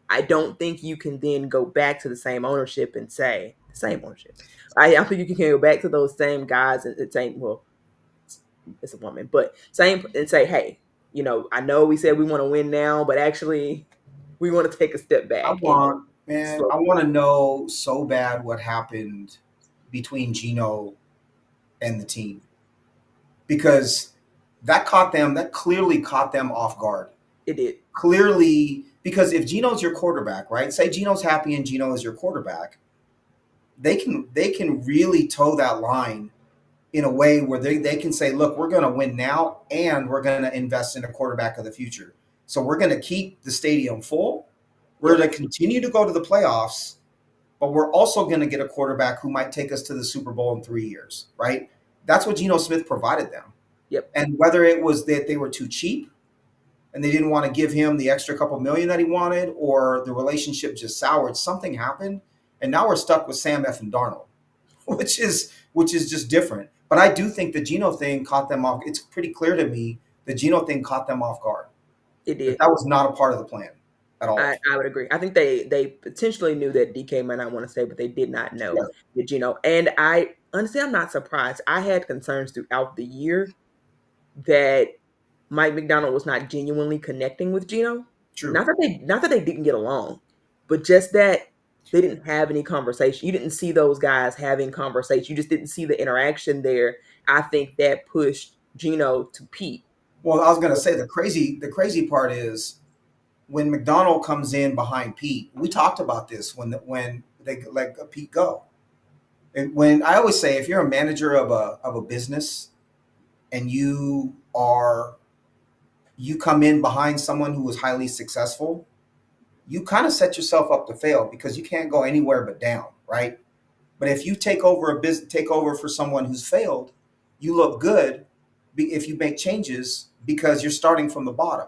I don't think you can then go back to the same ownership and say same ownership. I don't think you can go back to those same guys and say, well, it's a woman, but same and say, hey, I know we said we want to win now, but actually we want to take a step I back and want, man, slow. I want to know so bad what happened between Gino and the team because that clearly caught them off guard. It did. Clearly, because if Gino's your quarterback, right? Say Gino's happy and Gino is your quarterback, they can really toe that line in a way where they can say, look, we're going to win now and we're going to invest in a quarterback of the future. So we're going to keep the stadium full. We're Yep. going to continue to go to the playoffs, but we're also going to get a quarterback who might take us to the Super Bowl in 3 years, right? That's what Geno Smith provided them. Yep. And whether it was that they were too cheap and they didn't want to give him the extra couple million that he wanted, or the relationship just soured, something happened, and now we're stuck with Sam F. and Darnold, which is just different. But I do think the Geno thing caught them off. It's pretty clear to me the Geno thing caught them off guard. It did. That was not a part of the plan at all. I would agree. I think they potentially knew that DK might not want to stay, but they did not know Yeah, that And I honestly, I'm not surprised. I had concerns throughout the year that Mike McDonald was not genuinely connecting with Gino. true. Not that they didn't get along, but just that they didn't have any conversation. You didn't see those guys having conversation. You just didn't see the interaction there. I think that pushed Gino to Pete. Well, I was going to say the crazy part is when McDonald comes in behind Pete. We talked about this when they let Pete go. And when I always say, if you're a manager of a business and you come in behind someone who is highly successful, you kind of set yourself up to fail because you can't go anywhere but down, right? But if you take over for someone who's failed, you look good if you make changes because you're starting from the bottom.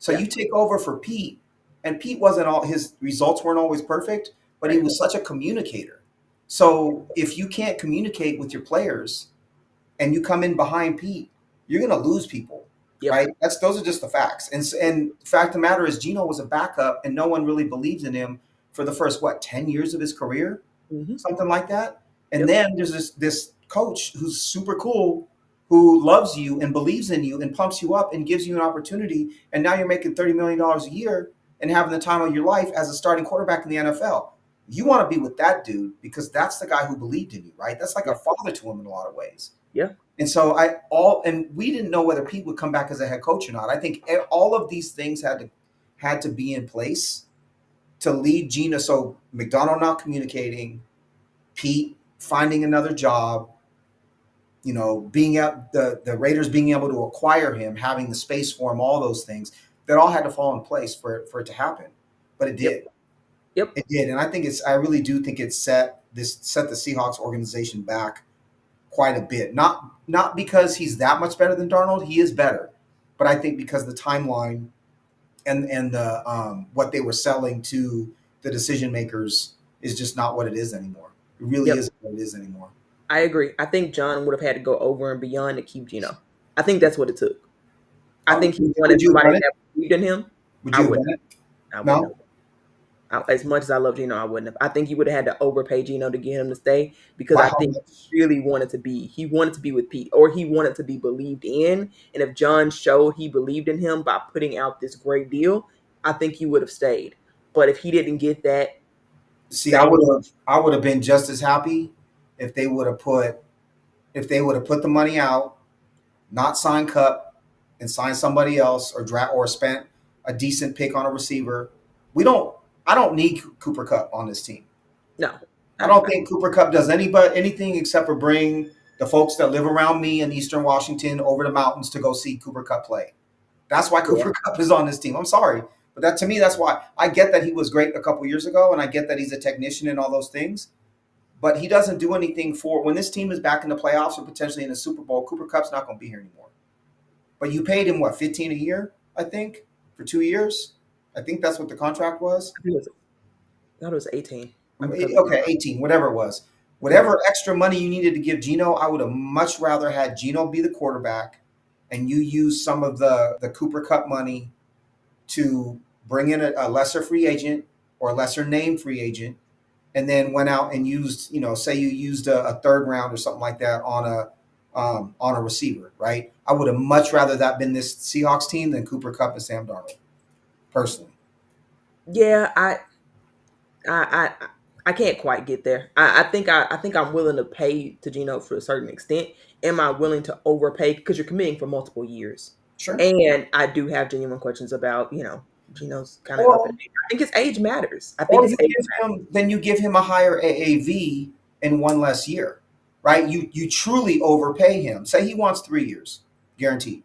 So Yeah. you take over for Pete, and Pete wasn't all his results weren't always perfect, but he Right. was such a communicator. So if you can't communicate with your players and you come in behind Pete, you're going to lose people, Yep. right? That's Those are just the facts. And fact of the matter is, Gino was a backup, and no one really believed in him for the first 10 years of his career, Hmm. something like that. And Yep. then there's this coach who's super cool, who loves you and believes in you and pumps you up and gives you an opportunity. And now you're making $30 million a year and having the time of your life as a starting quarterback in the NFL. You want to be with that dude because that's the guy who believed in you, right? That's like a Yeah. father to him in a lot of ways. Yeah. And so we didn't know whether Pete would come back as a head coach or not. I think all of these things had to be in place to lead Gina. So McDonald not communicating, Pete finding another job, being out the Raiders being able to acquire him, having the space for him, all those things that all had to fall in place for it to happen. But it Yep. did. Yep. It did. And I really do think it set the Seahawks organization back quite a bit. Not because he's that much better than Darnold, he is better, but I think because the timeline and the what they were selling to the decision makers is just not what it is anymore. It really Yep. isn't what it is anymore. I agree. I think John would have had to go over and beyond to keep Gino. I think that's what it took. I think he Would wanted you have somebody done it? that believed in him. Would I you have wouldn't. done it? I wouldn't No. have. As much as I love Gino, I wouldn't have. I think he would have had to overpay Gino to get him to stay because By I how think much? he really wanted to be. He wanted to be with Pete, or he wanted to be believed in. And if John showed he believed in him by putting out this great deal, I think he would have stayed. But if he didn't get that See, same, I would have been just as happy if they would have put the money out, not sign Cup, and sign somebody else, or spent a decent pick on a receiver. We don't. I don't need Cooper Cup on this team. no, I I, don't I, think Cooper Cup does anything except for bring the folks that live around me in Eastern Washington over the mountains to go see Cooper Cup play. That's why yeah, Cooper Cup is on this team. I'm sorry, but that to me, that's why I get that he was great a couple years ago, and I get that he's a technician and all those things. But he doesn't do anything for when this team is back in the playoffs or potentially in the Super Bowl. Cooper Cup's not going to be here anymore. But you paid him what, 15 a year? I think for 2 years. I think that's what the contract was. I think it was, I thought it was 18. I could be Okay, wrong. 18, whatever it was. Yeah, Whatever extra money you needed to give Gino, I would have much rather had Gino be the quarterback, and you use some of the Cooper Cup money to bring in a lesser free agent or a lesser name free agent, and then went out and used, say you used a third round or something like that on a receiver, right? I would have much rather that been this Seahawks team than Cooper Cup and Sam Darnold, personally. yeah. I, I, I can't quite get there. I think I'm willing to pay to Gino for a certain extent. Am I willing to overpay because you're committing for multiple years? Sure. And I do have genuine questions about Gino's kind of up in Or age. I think his age matters. I think or his age you give him a higher AAV in one less year, right? You truly overpay him. Say he wants 3 years guaranteed.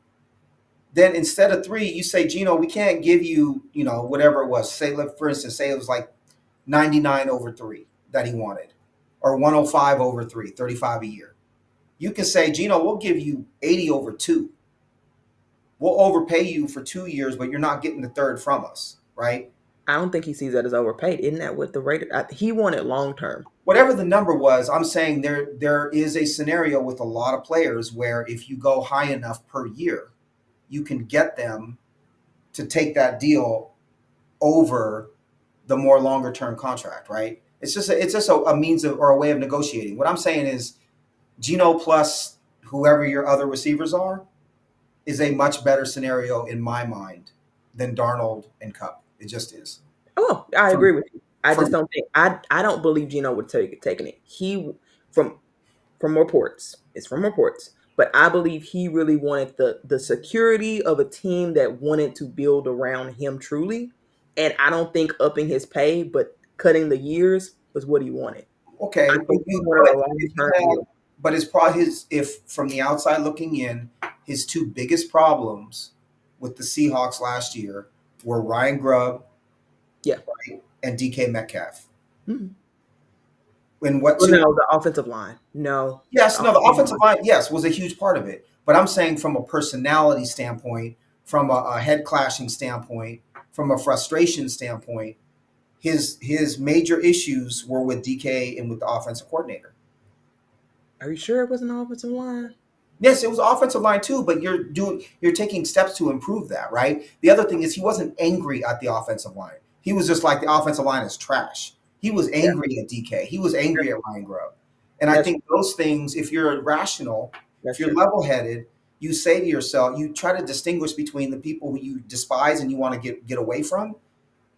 Then instead of three, you say, Gino, we can't give you, whatever it was. Say, for instance, say it was like 99 over three that he wanted, or 105 over three, 35 a year. You can say, Gino, we'll give you 80 over two. We'll overpay you for 2 years, but you're not getting the third from us, right? I don't think he sees that as overpaid. Isn't that what the rate? He wanted long term. Whatever the number was, I'm saying there is a scenario with a lot of players where if you go high enough per year, you can get them to take that deal over the more longer term contract, right? It's just a means of or a way of negotiating. What I'm saying is Gino plus whoever your other receivers are is a much better scenario in my mind than Darnold and Cup. It just is. Oh, I From agree with you. I just from don't think I don't believe Gino would take taken it. He from from reports. It's from reports. But I believe he really wanted the security of a team that wanted to build around him truly. And I don't think upping his pay, but cutting the years was what he wanted. I Okay, think he wanted a long if you term had, deal. but it's probably his if from the outside looking in, his two biggest problems with the Seahawks last year were Ryan Grubb Yeah. and DK Metcalf. Mhm. And what Well, two? no, the offensive line. No. Yes, The no, the offensive offensive line. line, yes, was a huge part of it. But I'm saying from a personality standpoint, from a head clashing standpoint, from a frustration standpoint, his major issues were with DK and with the offensive coordinator. Are you sure it wasn't the offensive line? Yes, it was offensive line too, but you're taking steps to improve that, right? The other thing is he wasn't angry at the offensive line. He was just like the offensive line is trash. He was Yeah, angry at DK. He was angry at Ryan Grubb. And I that's think those things, if you're rational, if that's you're true. level headed, you say to yourself, you try to distinguish between the people who you despise and you want to get away from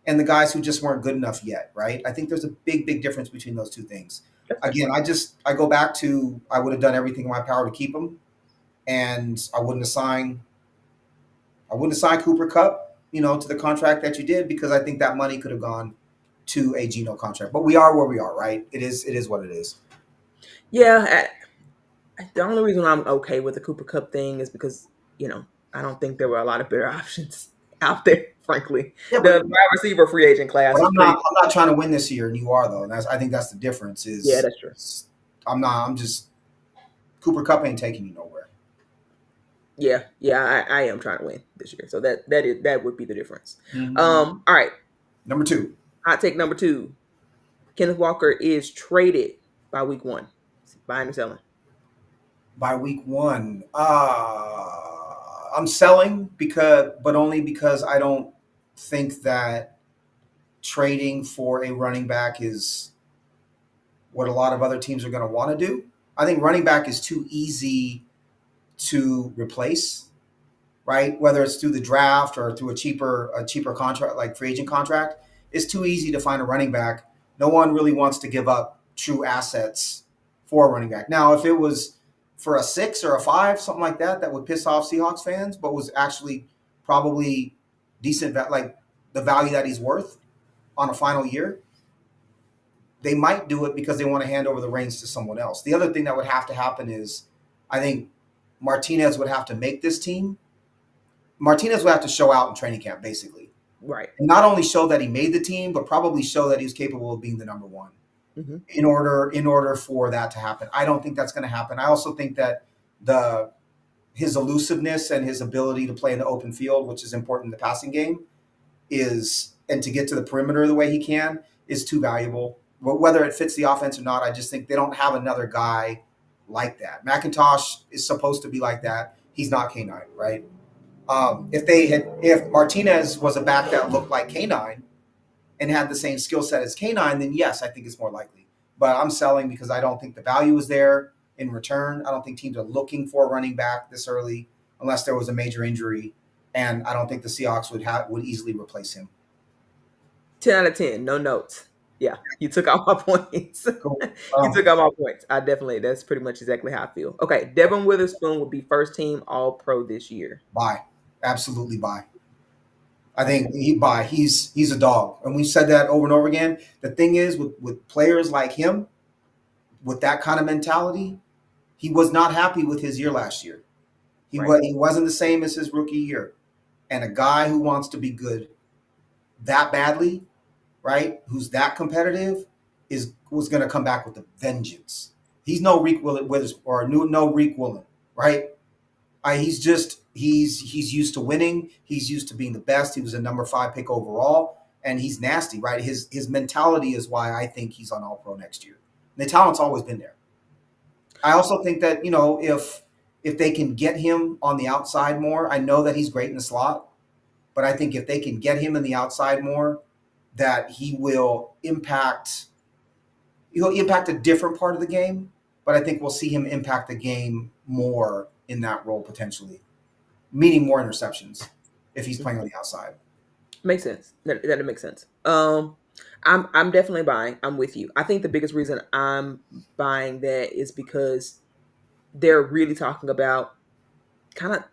and the guys who just weren't good enough yet, right? I think there's a big difference between those two things. That's fair. Again, I go back to I would have done everything in my power to keep him, and I wouldn't assign Cooper Cup, to the contract that you did because I think that money could have gone to a Geno contract. But we are where we are, right? It is what it is. Yeah, the only reason I'm okay with the Cooper Cup thing is because I don't think there were a lot of better options out there. Frankly, Yeah, the wide receiver free agent class but is pretty. I'm not trying to win this year, and you are though. And I think that's the difference. Yeah, that's true. I'm not. I'm just Cooper Cup ain't taking you nowhere. Yeah, yeah, I am trying to win this year, so that would be the difference. Mhm. All right, Number two, hot take number two: Kenneth Walker is traded by week one. Buying or selling? by week one, I'm selling but only because I don't think that trading for a running back is what a lot of other teams are going to want to do. I think running back is too easy to replace, right? Whether it's through the draft or through a cheaper contract like free agent contract, it's too easy to find a running back. No one really wants to give up true assets for a running back. Now, if it was for a 6 or a 5, something like that, that would piss off Seahawks fans, but was actually probably decent, like the value that he's worth on a final year, they might do it because they want to hand over the reins to someone else. The other thing that would have to happen is I think Martinez would have to make this team. Martinez would have to show out in training camp, basically. Right. And not only show that he made the team, but probably show that he was capable of being the number one. Mm-hmm. In order for that to happen. I don't think that's going to happen. I also think that his elusiveness and his ability to play in the open field, which is important in the passing game, and to get to the perimeter the way he can, is too valuable. But whether it fits the offense or not, I just think they don't have another guy like that. McIntosh is supposed to be like that. He's not K9, right? If Martinez was a back that looked like K9 and had the same skill set as K9, then yes, I think it's more likely. But I'm selling because I don't think the value is there in return. I don't think teams are looking for a running back this early unless there was a major injury, and I don't think the Seahawks would easily replace him. 10 out of 10, no notes. Yeah, you took out my points. Cool. You took out my points. That's pretty much exactly how I feel. Okay, Devin Witherspoon would be first team All Pro this year. Buy, absolutely buy. I think he's a dog, and we've said that over and over again. The thing is, with players like him, with that kind of mentality, he was not happy with his year last year. Right. He wasn't the same as his rookie year. And a guy who wants to be good that badly, right? Who's that competitive was going to come back with a vengeance. He's no Reek Withers or no Reek Willen, right? He's used to winning. He's used to being the best. He was a number 5 pick overall, and he's nasty, right? His mentality is why I think he's on All Pro next year. The talent's always been there. I also think that if they can get him on the outside more, I know that he's great in the slot, but I think if they can get him in the outside more, that he'll impact a different part of the game, but I think we'll see him impact the game more in that role potentially, meaning more interceptions if he's playing on the outside. Makes sense. That makes sense. I'm definitely buying. I'm with you. I think the biggest reason I'm buying that is because they're really talking about kind of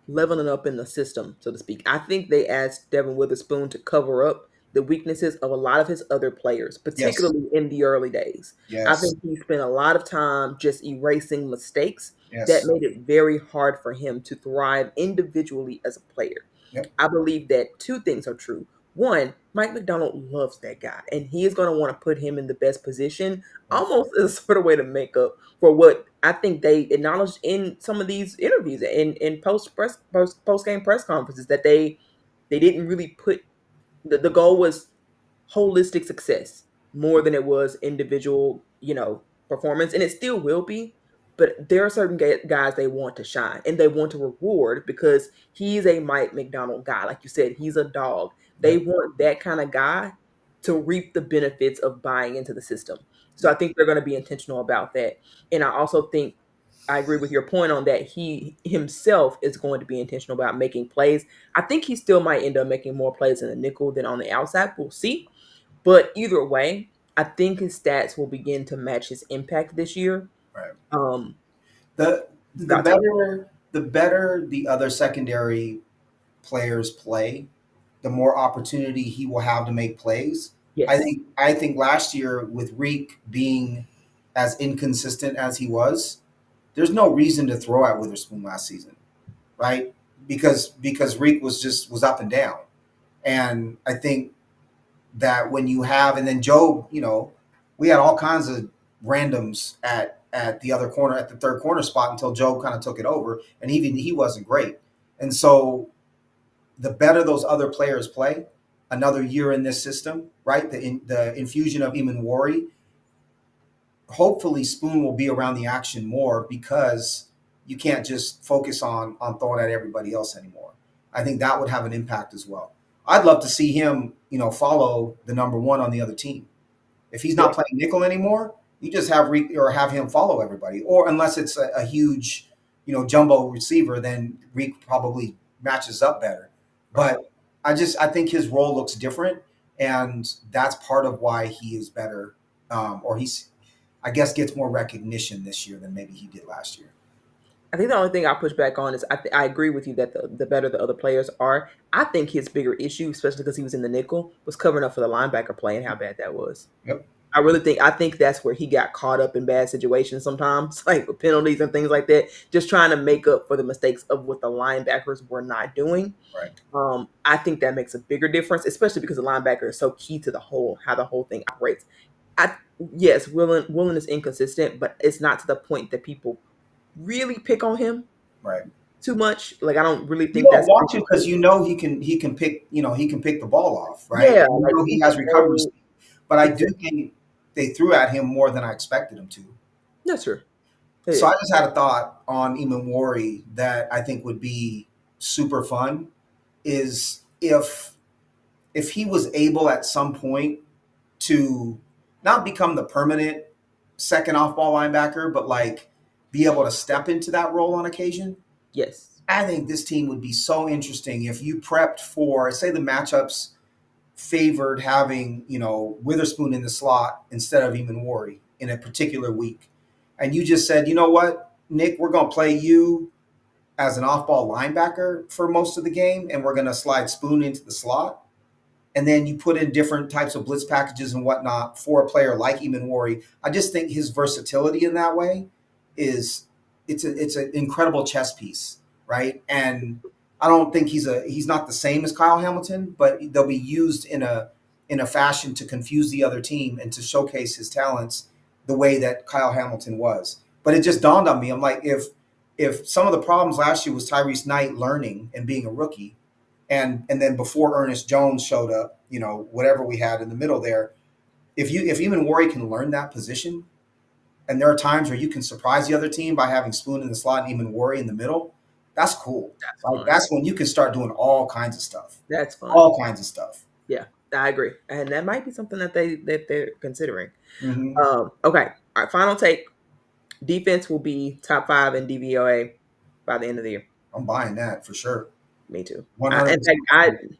leveling up in the system, so to speak. I think they asked Devin Witherspoon to cover up the weaknesses of a lot of his other players, Yes. particularly in the early days. I Yes. think he spent a lot of time just erasing mistakes that Yes. made it very hard for him to thrive individually as a player. Yep. I believe that two things are true. one, Mike McDonald loves that guy, and he is going to want to put him in the best position, Yep. almost as a sort of way to make up for what I think they acknowledged in some of these interviews and in post game press conferences that they didn't really put the goal was holistic success more than it was individual, performance, and it still will be. But there are certain guys they want to shine and they want to reward because he's a Mike McDonald guy. Like you said, he's a dog. They Yep. want that kind of guy to reap the benefits of buying into the system. So I think they're going to be intentional about that. And I also think I agree with your point on that. He himself is going to be intentional about making plays. I think he still might end up making more plays in the nickel than on the outside. We'll see. But either way, I think his stats will begin to match his impact this year. Right. Um, The better the other secondary players play, the more opportunity he will have to make plays. yes, I think last year with Reek being as inconsistent as he was, there's no reason to throw at Witherspoon last season, right? Because Reek was up and down. And I think that when you have and then Joe, we had all kinds of randoms at the other corner at the third corner spot until Joe kind of took it over, and even he wasn't great. And so the better those other players play, another year in this system, right? The infusion of Eamon Wari, hopefully Spoon will be around the action more because you can't just focus on throwing at everybody else anymore. I think that would have an impact as well. I'd love to see him, follow the number one on the other team. If he's not yes, playing nickel anymore, you just have him follow everybody. Or unless it's a huge, jumbo receiver, then Reek probably matches up better. right. But I think his role looks different, and that's part of why he is better, or he's, I guess, gets more recognition this year than maybe he did last year. I think the only thing I push back on is I agree with you that the better the other players are. I think his bigger issue, especially because he was in the nickel, was covering up for the linebacker play and how bad that was. Yep. I think that's where he got caught up in bad situations sometimes, like with penalties and things like that, just trying to make up for the mistakes of what the linebackers were not doing. Right. I think that makes a bigger difference, especially because the linebacker is so key to how the whole thing operates. I Yes, Willen is inconsistent, but it's not to the point that people really pick on him Right. too much. Like I don't really You think don't that's an want to issue. because he can pick he can pick the ball off, right? Yeah, And like he he's has recovery very speed. But I do exactly. think they threw at him more than I expected him to. That's true. So Yeah. I just had a thought on Imamori that I think would be super fun is if he was able at some point to not become the permanent second off ball linebacker, but like be able to step into that role on occasion. Yes. I think this team would be so interesting if you prepped for, say, the matchups favored having, Witherspoon in the slot instead of Eamon Wari in a particular week. And you just said, you know what, Nick, we're going to play you as an off ball linebacker for most of the game, and we're going to slide Spoon into the slot. And then you put in different types of blitz packages and whatnot for a player like Eamon Wari. I just think his versatility in that way is it's an incredible chess piece, right? And I don't think he's not the same as Kyle Hamilton, but they'll be used in a fashion to confuse the other team and to showcase his talents the way that Kyle Hamilton was. But it just dawned on me. I'm like, if some of the problems last year was Tyrese Knight learning and being a rookie, and then before Ernest Jones showed up, whatever we had in the middle there, if Eamon Wari can learn that position, and there are times where you can surprise the other team by having Spoon in the slot and Eamon Wari in the middle, that's cool. That's Like fun. that's when you can start doing all kinds of stuff. That's fun. All kinds of stuff. Yeah, I agree, and that might be something that they're considering. Hmm. Okay, all right. Final take: defense will be top five in DVOA by the end of the year. I'm buying that for sure. Me too. In fact, 100%.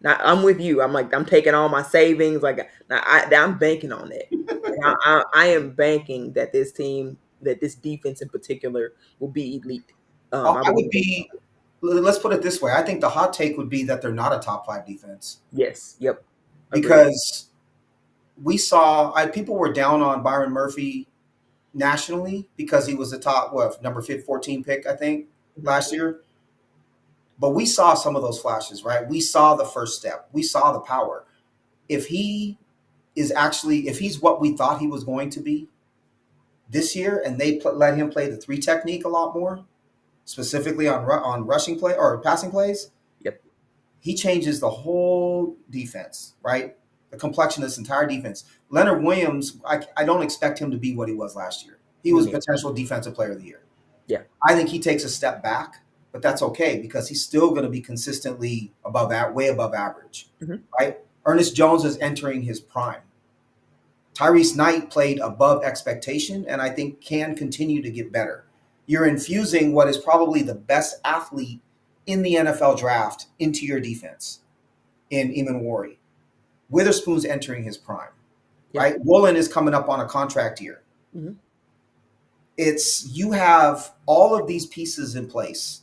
I'm with you. I'm taking all my savings. Like I'm banking on it. Like, I am banking that this defense in particular, will be elite. I I would believe it. be. Let's put it this way. I think the hot take would be that they're not a top five defense Yes. Yep. Agreed. because people were down on Byron Murphy nationally because he was the top number 14 pick I think Mhm. last year. But we saw some of those flashes, right? We saw the first step. We saw the power. If he if he's what we thought he was going to be this year, and they let him play the three technique a lot more, specifically on rushing play or passing plays, Yep. he changes the whole defense, right? The complexion of this entire defense. Leonard Williams, I don't expect him to be what he was last year. He was potential defensive player of the year. Yeah. I think he takes a step back, but that's okay because he's still going to be consistently above that, way above average, right? Ernest Jones is entering his prime. Tyrese Knight played above expectation and I think can continue to get better. You're infusing what is probably the best athlete in the NFL draft into your defense in Eamon Wari. Witherspoon's entering his prime, right? Woolen is coming up on a contract year. You have all of these pieces in place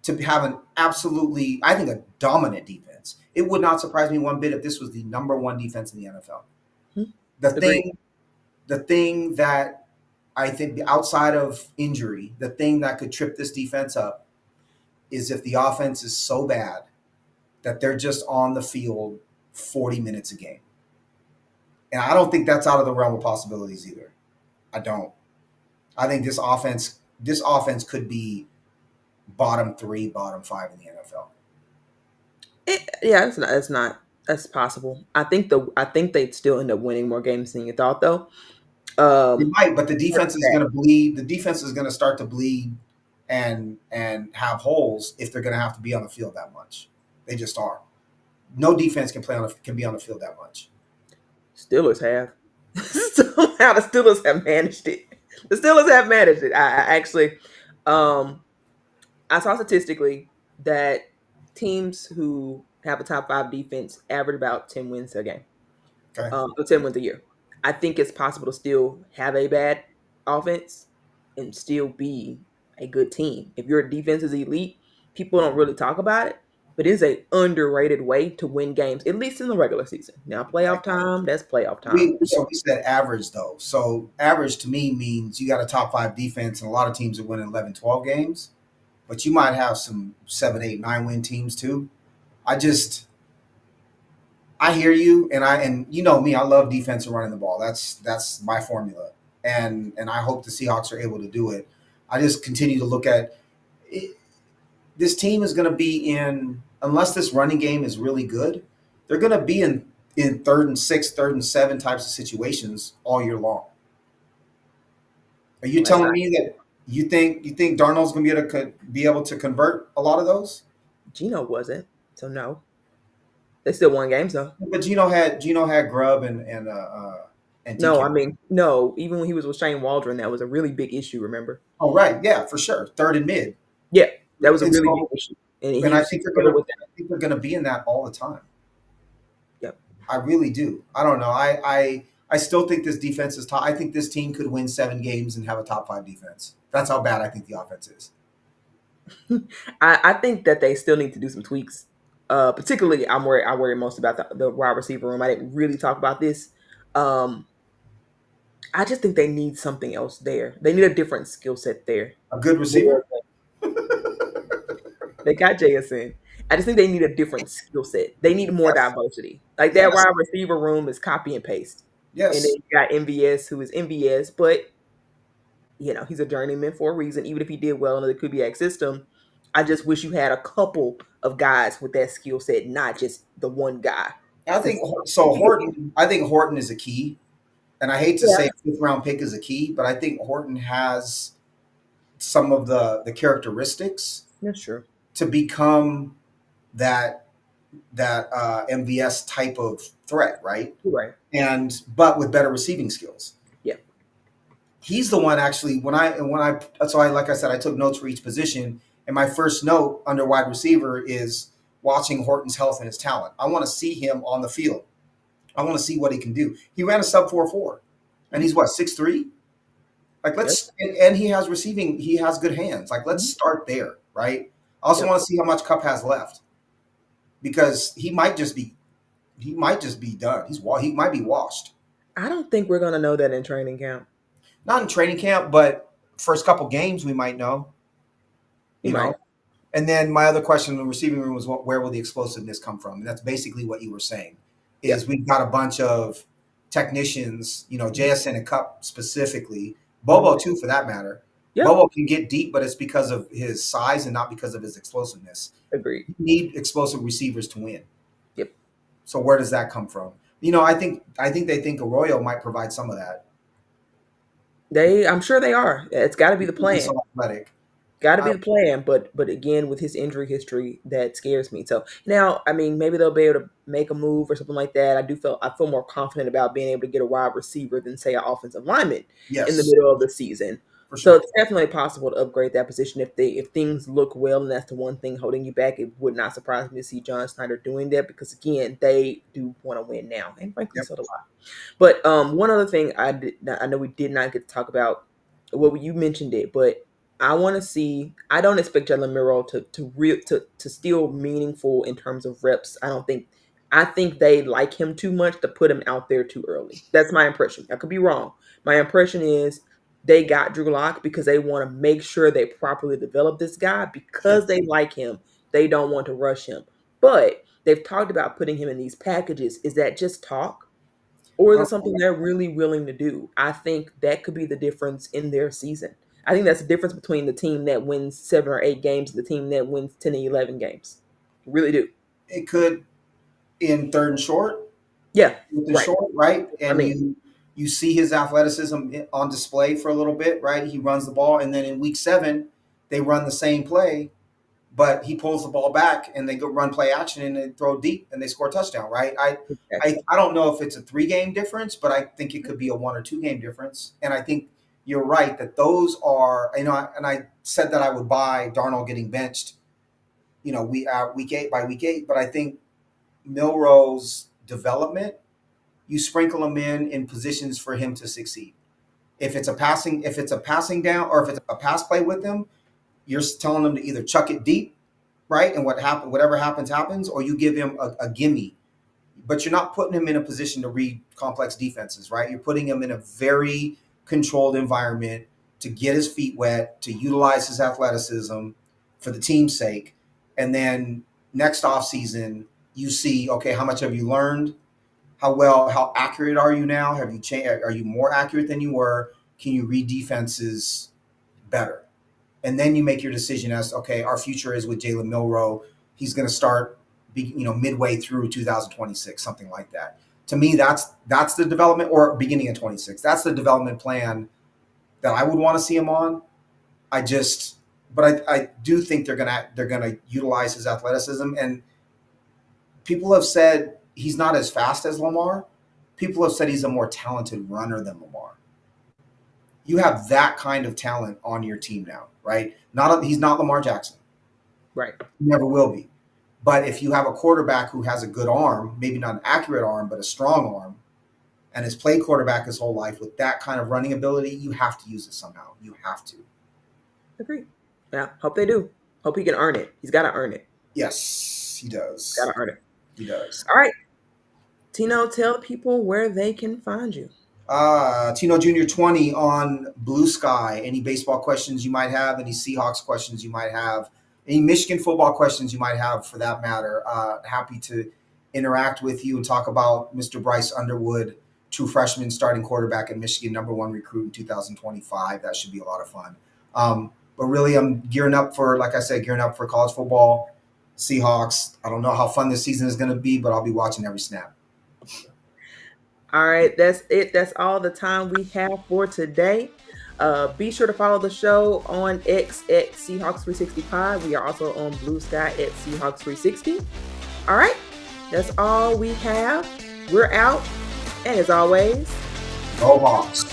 to have an absolutely, I think, a dominant defense. It would not surprise me one bit if this was the number one defense in the NFL. The thing that I think outside of injury, the thing that could trip this defense up is if the offense is so bad that they're just on the field 40 minutes a game. And I don't think that's out of the realm of possibilities either. I don't. I think this offense could be bottom 3, bottom 5 in the NFL. That's possible. I think they'd still end up winning more games than you thought, though. They might, but the defense is going to bleed. The defense is going to start to bleed and have holes if they're going to have to be on the field that much. They just are. No defense can be on the field that much. Steelers have. Somehow the Steelers have managed it. I actually, I saw statistically that teams who have a top 5 defense average about 10 wins a game. Okay. 10 wins a year. I think it's possible to still have a bad offense and still be a good team. If your defense is elite, people don't really talk about it, but it's an underrated way to win games, at least in the regular season. Now, playoff time, that's playoff time. We said average, though. So average to me means you got a top 5 defense, and a lot of teams are winning 11, 12 games, but you might have some 7, 8, 9 win teams too. I hear you, and you know me, I love defense and running the ball. That's my formula, and I hope the Seahawks are able to do it. I just continue to look at it. This team is going to be in, unless this running game is really good, they're going to be in 3rd and 6, 3rd and 7 types of situations all year long. Are you telling me that you think Darnold's going to be able to convert a lot of those? Geno wasn't, so no. They still won games though. But Geno had Grubb and no, I mean no. Even when he was with Shane Waldron, that was a really big issue. Remember? Oh right, yeah, for sure. 3rd and mid. Yeah, that was a really big issue. And I think they're gonna be in that all the time. Yep. I really do. I don't know. I still think this defense is top. I think this team could win 7 games and have a top 5 defense. That's how bad I think the offense is. I think that they still need to do some tweaks. Particularly, I worry most about the wide receiver room. I didn't really talk about this. I just think they need something else there. They need a different skill set there. A good receiver? They got JSN. I just think they need a different skill set. They need more diversity. Like that wide receiver room is copy and paste. Yes. And then you got MVS, who is MVS, but he's a journeyman for a reason. Even if he did well in the Kubiak system, I just wish you had a couple of guys with that skill set, not just the one guy. I think so. Horton is a key, and I hate to say 5th round pick is a key, but I think Horton has some of the characteristics. That's true. To become that MVS type of threat, right? Right. But with better receiving skills. Yeah. He's the one actually. Like I said, I took notes for each position. And my first note under wide receiver is watching Horton's health and his talent. I want to see him on the field. I want to see what he can do. He ran a sub 4.4, and he's what, 6'3"? Like and he has receiving. He has good hands. Like let's start there, right? I also want to see how much Kupp has left because he might just be done. He might be washed. I don't think we're gonna know that in training camp. Not in training camp, but first couple games we might know. And then my other question in the receiving room was, where will the explosiveness come from? And that's basically what you were saying. Is Yep. we've got a bunch of technicians, JSN and Cup specifically, Bobo too, for that matter. Yep. Bobo can get deep, but it's because of his size and not because of his explosiveness. Agreed. You need explosive receivers to win. Yep. So where does that come from? I think they think Arroyo might provide some of that. I'm sure they are. It's got to be the plan. He's so athletic. Got to be the plan, but again, with his injury history, that scares me. So now, I mean, maybe they'll be able to make a move or something like that. I feel more confident about being able to get a wide receiver than say an offensive lineman in the middle of the season. For So sure. it's definitely possible to upgrade that position if things look well, and that's the one thing holding you back. It would not surprise me to see John Snyder doing that because again, they do want to win now, and frankly, so do I. But one other thing I know we did not get to talk about. Well, you mentioned it, but I want to see. I don't expect Jalen Milroe to steal meaningful in terms of reps. I think they like him too much to put him out there too early. That's my impression. I could be wrong. My impression is they got Drew Lock because they want to make sure they properly develop this guy because they like him. They don't want to rush him. But they've talked about putting him in these packages. Is that just talk? Or is it something they're really willing to do? I think that could be the difference in their season. I think that's the difference between the team that wins 7 or 8 games and the team that wins 10 and 11 games. Really do. It could in third and short. Yeah. With the short, right? And you see his athleticism on display for a little bit, right? He runs the ball, and then in week 7, they run the same play, but he pulls the ball back and they go run play action and they throw deep and they score a touchdown, right? I don't know if it's a 3-game difference, but I think it could be a 1 or 2 game difference. And I think you're right that those are, and I said that I would buy Darnold getting benched, week 8 by week 8, but I think Milroe's development, you sprinkle him in positions for him to succeed. If it's a passing down or if it's a pass play with him, you're telling him to either chuck it deep, right? And whatever happens, or you give him a gimme. But you're not putting him in a position to read complex defenses, right? You're putting him in a very controlled environment to get his feet wet, to utilize his athleticism for the team's sake. And then next offseason, you see, okay, how much have you learned? How accurate are you now? Have you changed? Are you more accurate than you were? Can you read defenses better? And then you make your decision as, okay, our future is with Jalen Milroe. He's going to start, midway through 2026, something like that. To me, that's the development, or beginning of 26. That's the development plan that I would want to see him on. But I do think they're gonna utilize his athleticism. And people have said he's not as fast as Lamar. People have said he's a more talented runner than Lamar. You have that kind of talent on your team now, right? He's not Lamar Jackson. Right. He never will be. But if you have a quarterback who has a good arm, maybe not an accurate arm, but a strong arm, and has played quarterback his whole life with that kind of running ability, you have to use it somehow. You have to. Agree. Yeah, hope they do. Hope he can earn it. He's got to earn it. Yes, he does. Got to earn it. He does. All right. Tino, tell people where they can find you. Tino Jr. 20 on Blue Sky. Any baseball questions you might have, any Seahawks questions you might have, any Michigan football questions you might have for that matter. Happy to interact with you and talk about Mr. Bryce Underwood, true freshman starting quarterback at Michigan, #1 recruit in 2025. That should be a lot of fun. But really, I'm gearing up for college football, Seahawks. I don't know how fun this season is going to be, but I'll be watching every snap. All right, that's it. That's all the time we have for today. Be sure to follow the show on X at Seahawks360pod. We are also on Blue Sky at Seahawks360. All right, that's all we have. We're out. And as always, Go Hawks.